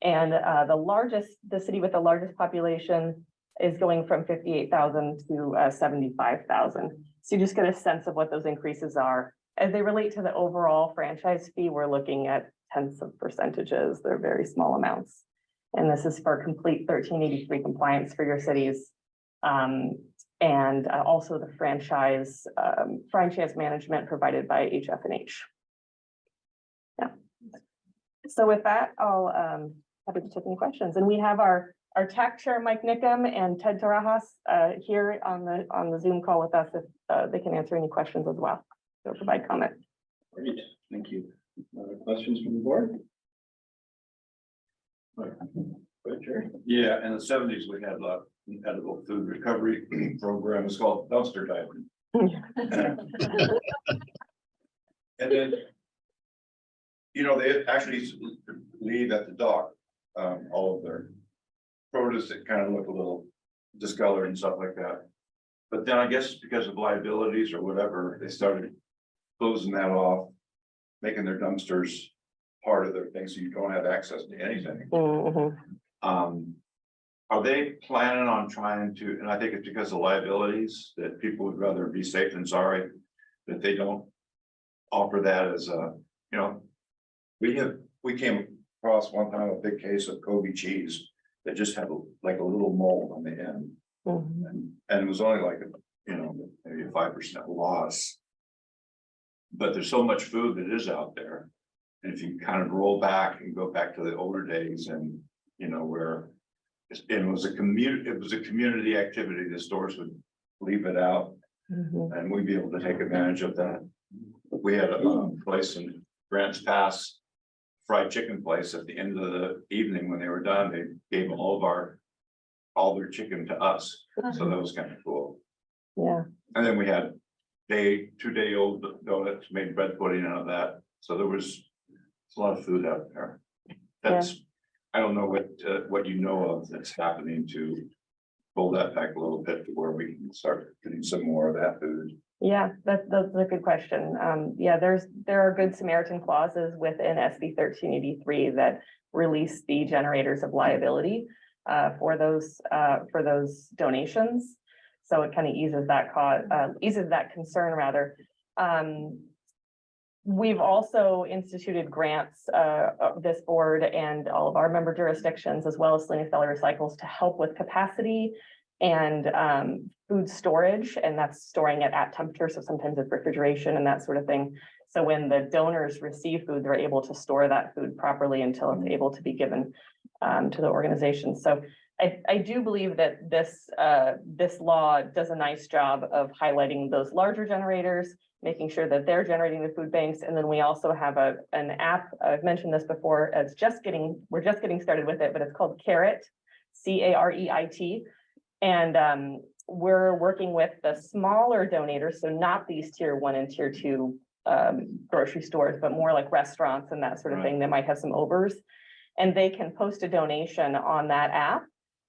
And the city with the largest population is going from 58,000 to 75,000. So you just get a sense of what those increases are. As they relate to the overall franchise fee, we're looking at tenths of percentages. They're very small amounts. And this is for complete 1383 compliance for your cities. And also the franchise management provided by HF&H. Yeah. So with that, I'll happy to take any questions. And we have our TAC chair, Mike Nickham, and Ted Tarajas here on the Zoom call with us if they can answer any questions as well. So provide comment. Great, thank you. Other questions from the board? Yeah, in the 70s, we had a edible food recovery program. It's called dumpster diving. And then, they actually leave at the dock all of their produce that kind of look a little discolored and stuff like that. But then I guess because of liabilities or whatever, they started closing that off, making their dumpsters part of their thing, so you don't have access to anything. Are they planning on trying to, and I think it's because of liabilities, that people would rather be safe than sorry, that they don't offer that as a, you know, we came across one time a big case of Kobe cheese that just had like a little mold on the end. And it was only like, you know, maybe a 5% loss. But there's so much food that is out there. And if you kind of roll back and go back to the older days and, you know, where it was a community activity, the stores would leave it out and we'd be able to take advantage of that. We had a place in Grants Pass, fried chicken place at the end of the evening when they were done, they gave all their chicken to us. So that was kind of cool. Yeah. And then we had 2-day-old donuts, made bread pudding out of that. So there was a lot of food out there. That's, I don't know what you know of that's happening to pull that back a little bit to where we can start getting some more of that food. Yeah, that's a good question. Yeah, there are good Samaritan clauses within SB 1383 that release the generators of liability for those donations. So it kind of eases that concern rather. We've also instituted grants, this board and all of our member jurisdictions, as well as Salinas Valley Recycles, to help with capacity and food storage, and that's storing it at temperature. So sometimes it's refrigeration and that sort of thing. So when the donors receive food, they're able to store that food properly until it's able to be given to the organization. So I do believe that this law does a nice job of highlighting those larger generators, making sure that they're generating the food banks. And then we also have an app, I've mentioned this before, we're just getting started with it, but it's called Careit, C-A-R-E-I-T. And we're working with the smaller donators, so not these tier 1 and tier 2 grocery stores, but more like restaurants and that sort of thing that might have some overs. And they can post a donation on that app,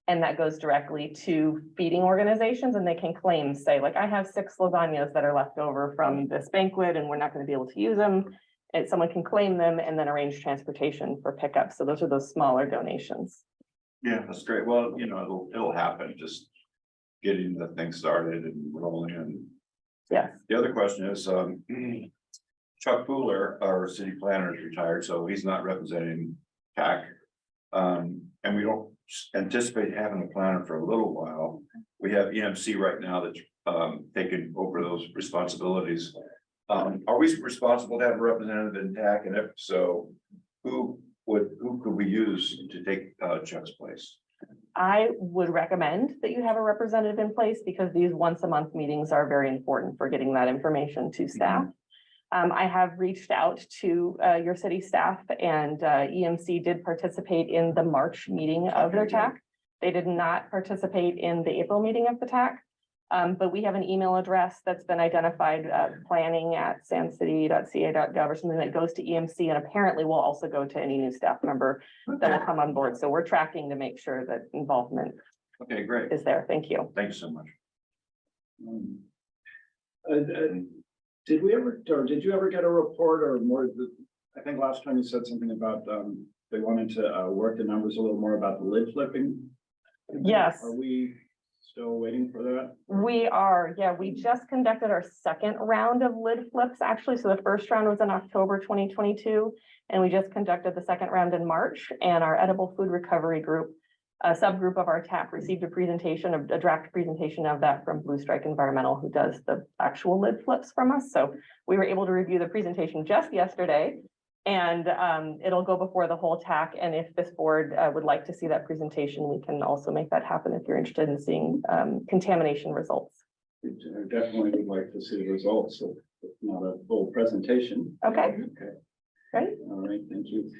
and that goes directly to feeding organizations, and they can claim, say, like, I have 6 lasagnas that are left over from this banquet and we're not going to be able to use them. And someone can claim them and then arrange transportation for pickup. So those are those smaller donations. Yeah, that's great. Well, you know, it'll happen, just getting the thing started and rolling in. Yes. The other question is, Chuck Pooler, our city planner, is retired, so he's not representing TAC. And we don't anticipate having a planner for a little while. We have EMC right now that's taking over those responsibilities. Are we responsible to have a representative in TAC? And if so, who could we use to take Chuck's place? I would recommend that you have a representative in place because these once a month meetings are very important for getting that information to staff. I have reached out to your city staff, and EMC did participate in the March meeting of their TAC. They did not participate in the April meeting of the TAC. But we have an email address that's been identified, planning@sancity.ca.gov or something that goes to EMC, and apparently will also go to any new staff member that will come on board. So we're tracking to make sure that involvement Okay, great. is there. Thank you. Thank you so much. Did we ever, or did you ever get a report or more? I think last time you said something about they wanted to work the numbers a little more about the lid flipping. Yes. Are we still waiting for that? We are, yeah, we just conducted our second round of lid flips, actually. So the first round was in October 2022, and we just conducted the second round in March. And our edible food recovery group, a subgroup of our TAP, received a draft presentation of that from Blue Strike Environmental, who does the actual lid flips from us. So we were able to review the presentation just yesterday, and it'll go before the whole TAC. And if this board would like to see that presentation, we can also make that happen if you're interested in seeing contamination results. I definitely would like to see the results, so not a full presentation. Okay. Okay. Great. All right, thank you.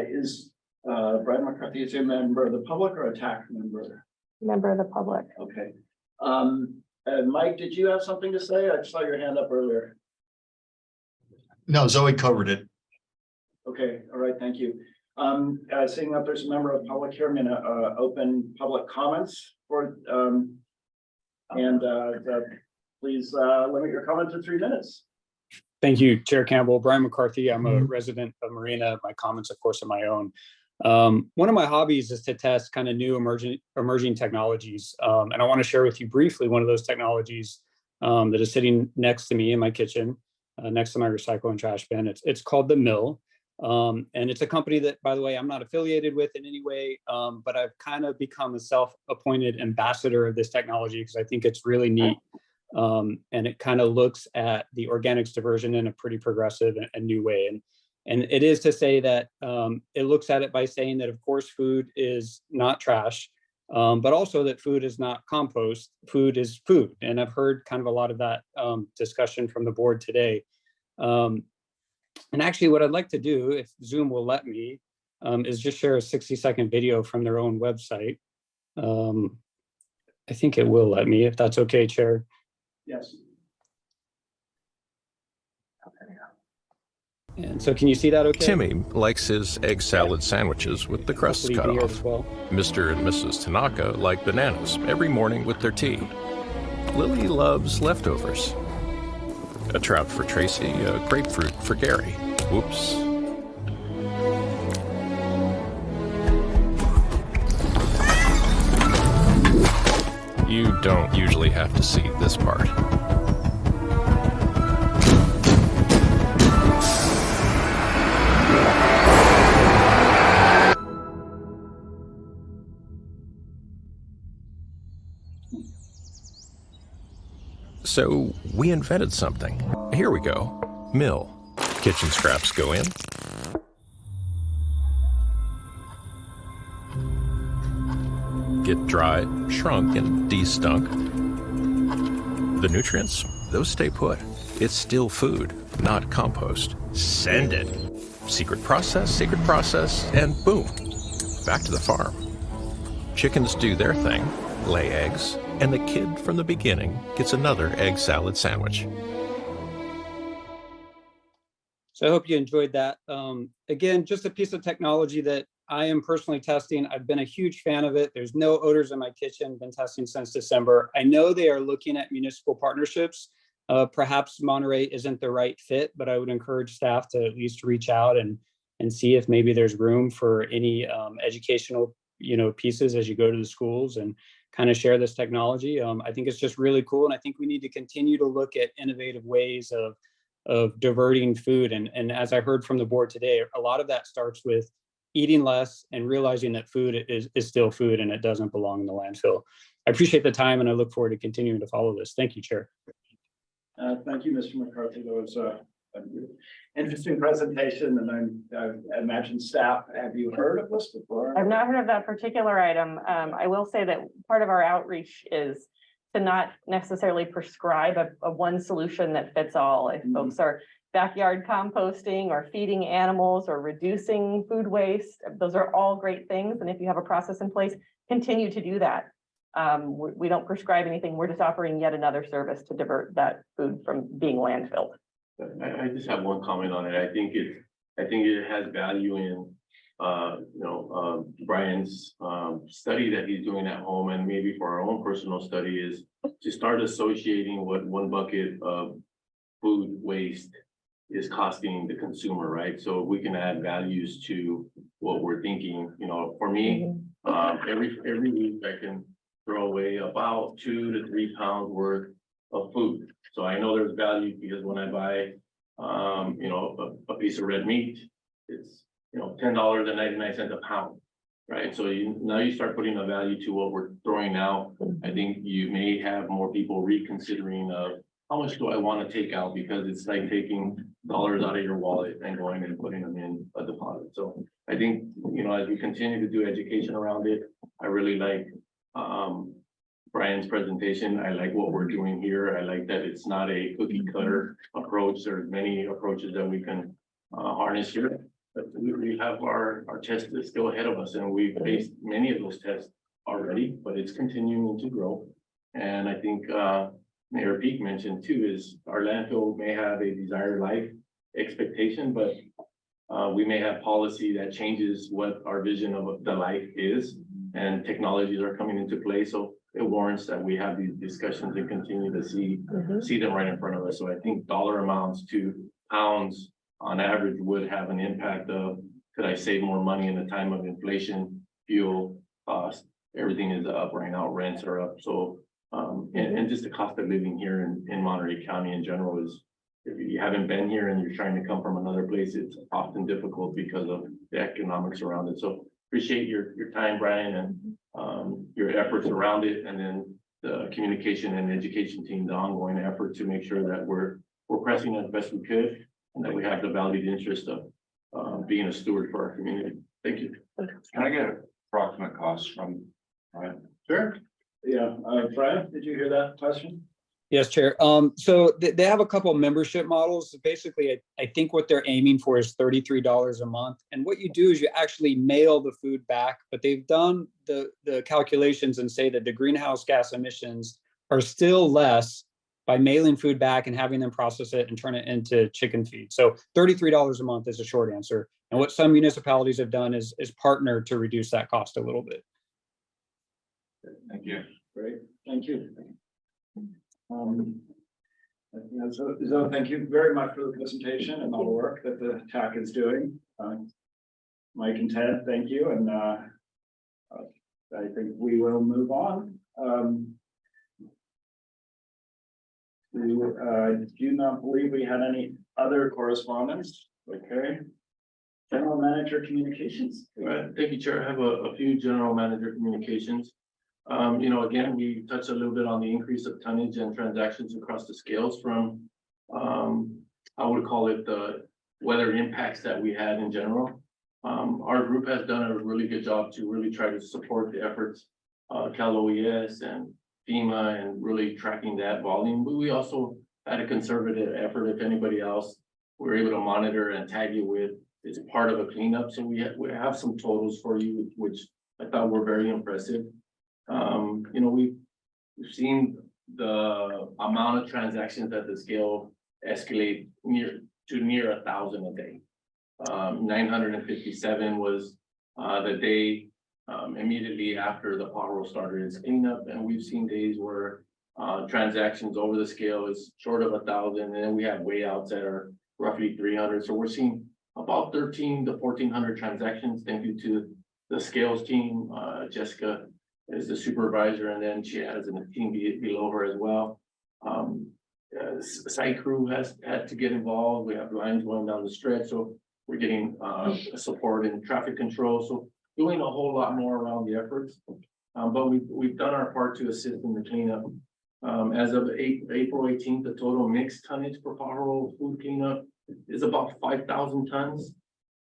Is Brian McCarthy is a member of the public or a TAC member? Member of the public. Okay. Mike, did you have something to say? I saw your hand up earlier. No, Zoe covered it. Okay, all right, thank you. Seeing that there's a member of public here, I'm gonna open public comments for please limit your comment to 3 minutes. Thank you, Chair Campbell. Brian McCarthy. I'm a resident of Marina. My comments, of course, are my own. One of my hobbies is to test kind of new emerging technologies. And I want to share with you briefly one of those technologies that is sitting next to me in my kitchen, next to my recycle and trash bin. It's called the Mill. And it's a company that, by the way, I'm not affiliated with in any way, but I've kind of become a self-appointed ambassador of this technology because I think it's really neat. And it kind of looks at the organics diversion in a pretty progressive and new way. And it is to say that it looks at it by saying that, of course, food is not trash, but also that food is not compost. Food is food. And I've heard kind of a lot of that discussion from the board today. And actually, what I'd like to do, if Zoom will let me, is just share a 60-second video from their own website. I think it will let me, if that's okay, Chair. Yes. And so can you see that okay? Timmy likes his egg salad sandwiches with the crusts cut off. Mr. and Mrs. Tanaka like bananas every morning with their tea. Lily loves leftovers. A trout for Tracy, a grapefruit for Gary. Whoops. You don't usually have to see this part. So we invented something. Here we go. Mill. Kitchen scraps go in. Get dried, shrunk, and de-stunk. The nutrients, those stay put. It's still food, not compost. Send it. Secret process, and boom. Back to the farm. Chickens do their thing, lay eggs, and the kid from the beginning gets another egg salad sandwich. So I hope you enjoyed that. Again, just a piece of technology that I am personally testing. I've been a huge fan of it. There's no odors in my kitchen, been testing since December. I know they are looking at municipal partnerships. Perhaps Monterey isn't the right fit, but I would encourage staff to at least reach out and see if maybe there's room for any educational pieces as you go to the schools and kind of share this technology. I think it's just really cool. And I think we need to continue to look at innovative ways of diverting food. And as I heard from the board today, a lot of that starts with eating less and realizing that food is still food and it doesn't belong in the landfill. I appreciate the time and I look forward to continuing to follow this. Thank you, Chair. Thank you, Mr. McCarthy. That was an interesting presentation, and I imagine staff, have you heard of this before? I've not heard of that particular item. I will say that part of our outreach is to not necessarily prescribe a one solution that fits all. If folks are backyard composting or feeding animals or reducing food waste, those are all great things. And if you have a process in place, continue to do that. We don't prescribe anything. We're just offering yet another service to divert that food from being landfilled. I just have one comment on it. I think it has value in, Brian's study that he's doing at home, and maybe for our own personal study, is to start associating what 1 bucket of food waste is costing the consumer, right? So we can add values to what we're thinking. For me, every week I can throw away about 2 to 3 pounds worth of food. So I know there's value because when I buy, a piece of red meat, it's, $10.99 a pound, right? So now you start putting a value to what we're throwing out. I think you may have more people reconsidering of how much do I want to take out, because it's like taking dollars out of your wallet and going and putting them in a deposit. So I think, as we continue to do education around it, I really like, Brian's presentation. I like what we're doing here. I like that it's not a cookie cutter approach. There's many approaches that we can harness here. But we have our test is still ahead of us, and we've faced many of those tests already, but it's continuing to grow. And I think Mayor Peak mentioned too, is our landfill may have a desired life expectation, but we may have policy that changes what our vision of the life is, and technologies are coming into play. So it warrants that we have these discussions and continue to see them right in front of us. So I think dollar amounts to pounds on average would have an impact of could I save more money in a time of inflation, fuel cost? Everything is up right now, rents are up, so, and just the cost of living here in Monterey County in general is, if you haven't been here and you're trying to come from another place, it's often difficult because of the economics around it. So appreciate your time, Brian, and your efforts around it, and then the communication and education team, the ongoing effort to make sure that we're pressing as best we could, and that we have the valued interest of being a steward for our community. Thank you. Can I get approximate costs from, Ryan? Sure. Yeah, Brian, did you hear that question? Yes, Chair. So they have a couple of membership models. Basically, I think what they're aiming for is $33 a month. And what you do is you actually mail the food back, but they've done the calculations and say that the greenhouse gas emissions are still less by mailing food back and having them process it and turn it into chicken feed. So $33 a month is a short answer. And what some municipalities have done is partner to reduce that cost a little bit. Thank you. Great, thank you. So thank you very much for the presentation and all the work that the TAC is doing. Mike and Ted, thank you, and I think we will move on. I do not believe we had any other correspondence. Okay. General Manager Communications. All right, thank you, Chair. I have a few general manager communications. You know, again, we touched a little bit on the increase of tonnage and transactions across the scales from, I would call it the weather impacts that we had in general. Our group has done a really good job to really try to support the efforts, Cal OES and FEMA, and really tracking that volume. But we also had a conservative effort. If anybody else we're able to monitor and tag you with, it's part of a cleanup. So we have some totals for you, which I thought were very impressive. You know, we've seen the amount of transactions at the scale escalate near 1,000 a day. 957 was the day immediately after the pothole started its cleanup, and we've seen days where transactions over the scale is short of 1,000, and then we have way outs that are roughly 300. So we're seeing about 1,300 to 1,400 transactions. Thank you to the scales team. Jessica is the supervisor, and then she has a team below her as well. Site crew has had to get involved. We have lines going down the stretch, so we're getting support in traffic control. So doing a whole lot more around the efforts, but we've done our part to assist in the cleanup. As of April 18th, the total mixed tonnage for pothole food cleanup is about 5,000 tons.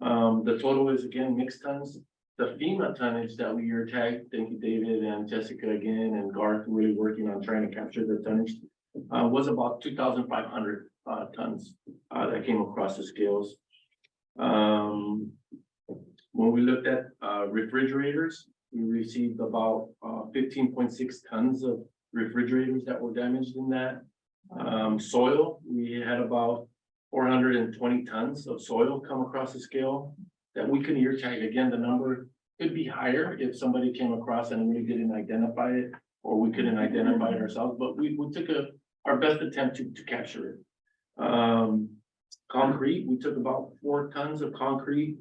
The total is again mixed tons. The FEMA tonnage that we are tagged, thank you, David and Jessica again, and Garth really working on trying to capture the tonnage, was about 2,500 tons that came across the scales. When we looked at refrigerators, we received about 15.6 tons of refrigerators that were damaged in that. Soil, we had about 420 tons of soil come across the scale that we can ear tag. Again, the number could be higher if somebody came across and we didn't identify it, or we couldn't identify it ourselves, but we took our best attempt to capture it. Concrete, we took about 4 tons of concrete.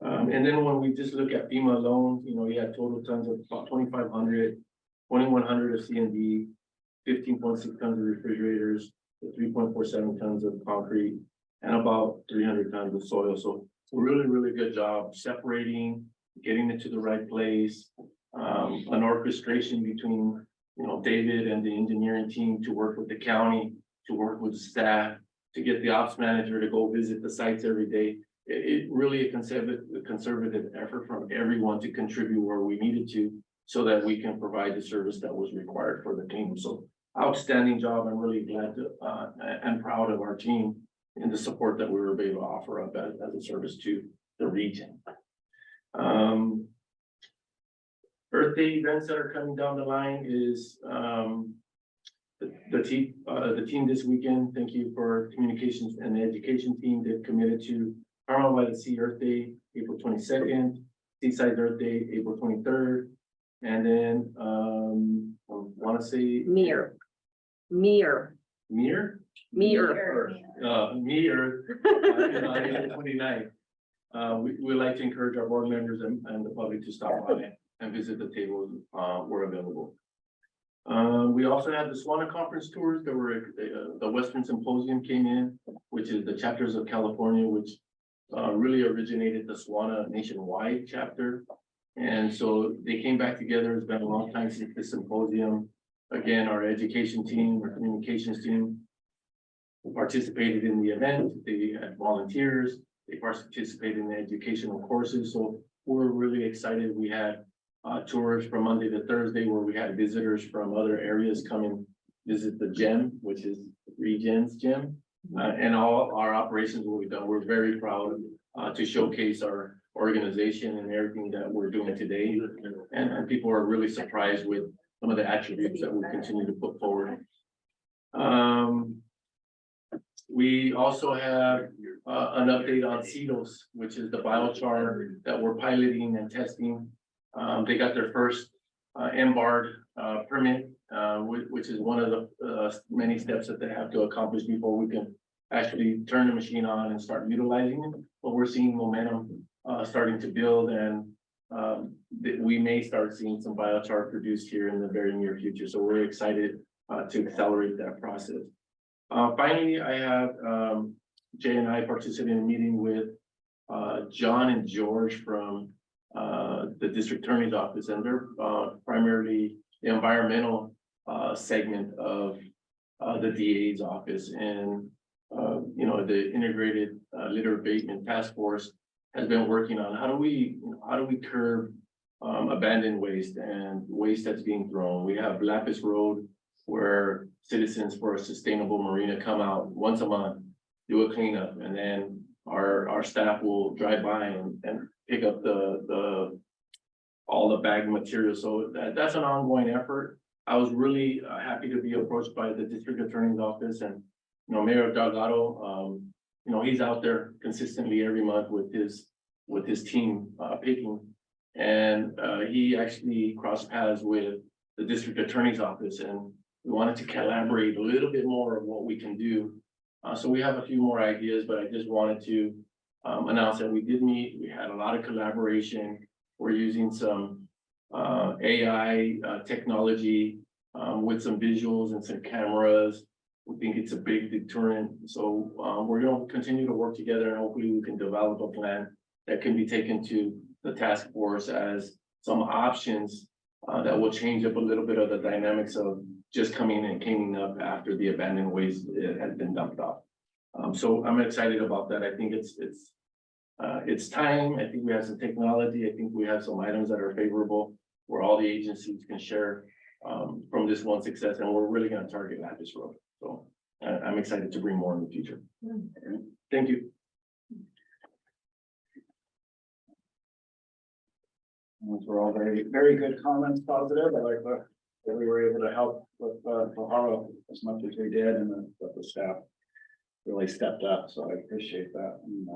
And then when we just look at FEMA alone, you know, we had total tons of about 2,500, 2,100 of C&D, 15.6 tons of refrigerators, 3.47 tons of concrete, and about 300 tons of soil. So really good job separating, getting it to the right place. An orchestration between, you know, David and the engineering team to work with the county, to work with staff, to get the ops manager to go visit the sites every day. It really a conservative effort from everyone to contribute where we needed to, so that we can provide the service that was required for the team. So outstanding job. I'm really glad to and proud of our team and the support that we were able to offer up as a service to the region. Earth Day events that are coming down the line is the team this weekend. Thank you for communications and the education team. They've committed to Carmel by the Sea Earth Day, April 22nd, Seaside Earth Day, April 23rd, and then I want to say Mir Earth, April 29th. we like to encourage our board members and the public to stop by and visit the tables, where available. We also had the SWANA conference tours. There were, the Western Symposium came in, which is the chapters of California, which really originated the SWANA nationwide chapter. And so they came back together. It's been a long time since the symposium. Again, our education team, our communications team participated in the event. They had volunteers. They participated in the educational courses. So we're really excited. We had tours from Monday to Thursday where we had visitors from other areas come and visit the gym, which is ReGen's gym. And all our operations will be done. We're very proud to showcase our organization and everything that we're doing today. And people are really surprised with some of the attributes that we continue to put forward. We also have an update on CEDOS, which is the biochar that we're piloting and testing. They got their first MBARD permit, which is one of the many steps that they have to accomplish before we can actually turn the machine on and start utilizing it. But we're seeing momentum starting to build, and we may start seeing some biochar produced here in the very near future. So we're excited to accelerate that process. Finally, I have Jay and I participated in a meeting with John and George from the district attorney's office, and they're primarily the environmental segment of the DA's office. And you know, the integrated litter abatement task force has been working on how do we curb abandoned waste and waste that's being thrown. We have Lapis Road, where Citizens for a Sustainable Marina come out once a month, do a cleanup, and then our staff will drive by and pick up all the bagged material. So that's an ongoing effort. I was really happy to be approached by the district attorney's office, and you know, Mayor Delgado, you know, he's out there consistently every month with his team picking, and he actually crossed paths with the district attorney's office, and we wanted to collaborate a little bit more of what we can do. So we have a few more ideas, but I just wanted to announce that we did meet. We had a lot of collaboration. We're using some AI technology with some visuals and some cameras. We think it's a big deterrent. So we're going to continue to work together, and hopefully we can develop a plan that can be taken to the task force as some options that will change up a little bit of the dynamics of just coming and cleaning up after the abandoned waste has been dumped off. So I'm excited about that. I think it's time. I think we have some technology. I think we have some items that are favorable where all the agencies can share from this one success, and we're really going to target Lapis Road. So I'm excited to bring more in the future. Thank you. Those were all very, very good comments, positive. I like that we were able to help with Pajaro as much as we did, and that the staff really stepped up. So I appreciate that. And,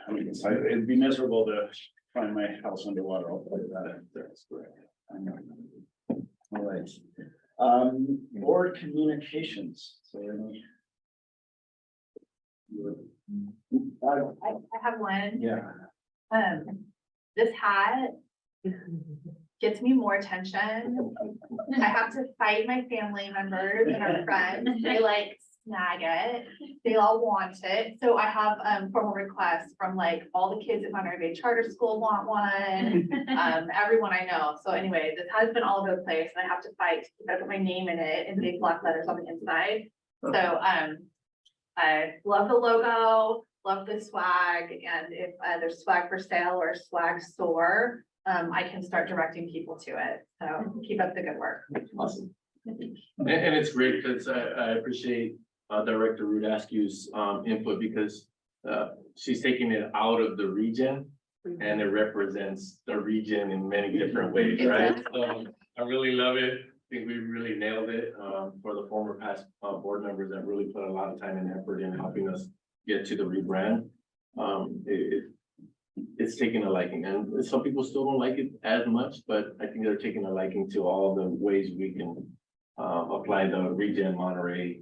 I mean, it'd be miserable to find my house underwater. I'll put that. That's correct. I know. All right. Board communications. So any. I have one. Yeah. This hat gets me more attention. I have to fight my family members and our friends. They like snag it. They all want it. So I have formal requests from like all the kids at Monterey Bay Charter School want one. Everyone I know. So anyway, this has been all over the place, and I have to fight to keep up with my name in it in big black letters on the inside. So I love the logo. Love the swag, and if there's swag for sale or a swag store, I can start directing people to it. So keep up the good work. Awesome. And it's great because I appreciate Director Rude Askew's input, because she's taking it out of the region and it represents the region in many different ways, right? So I really love it. I think we really nailed it for the former past board members that really put a lot of time and effort in helping us get to the rebrand. It's taking a liking, and some people still don't like it as much, but I think they're taking a liking to all the ways we can apply the ReGen Monterey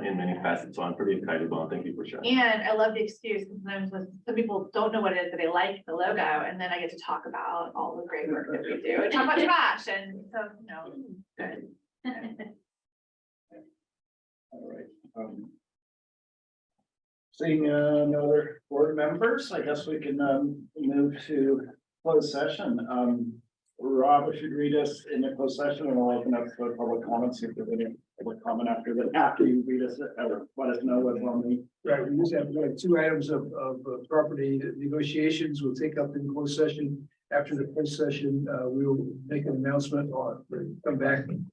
in many facets. So I'm pretty excited about it. Thank you for sharing. And I love the excuse, because sometimes some people don't know what it is, but they like the logo, and then I get to talk about all the great work that we do, and talk about trash, and so, good. All right. Seeing no other board members, I guess we can move to closed session. Rob, if you'd read us in the closed session, and we'll open up for public comments if there's any public comment after that. After you read us, let us know what's on the. Right, we just have like 2 items of property negotiations we'll take up in closed session. After the closed session, we will make an announcement or come back and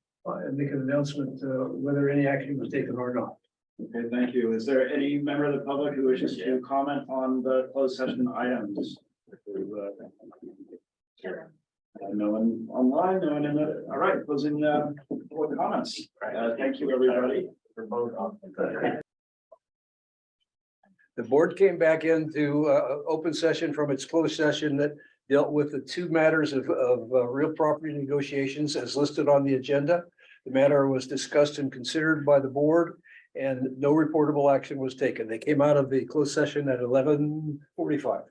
make an announcement whether any action was taken or not. Okay, thank you. Is there any member of the public who wishes to comment on the closed session items? No one online, no one in the, all right, closing public comments. Thank you, everybody. For both. The board came back into open session from its closed session that dealt with the 2 matters of real property negotiations as listed on the agenda. The matter was discussed and considered by the board, and no reportable action was taken. They came out of the closed session at 11:45.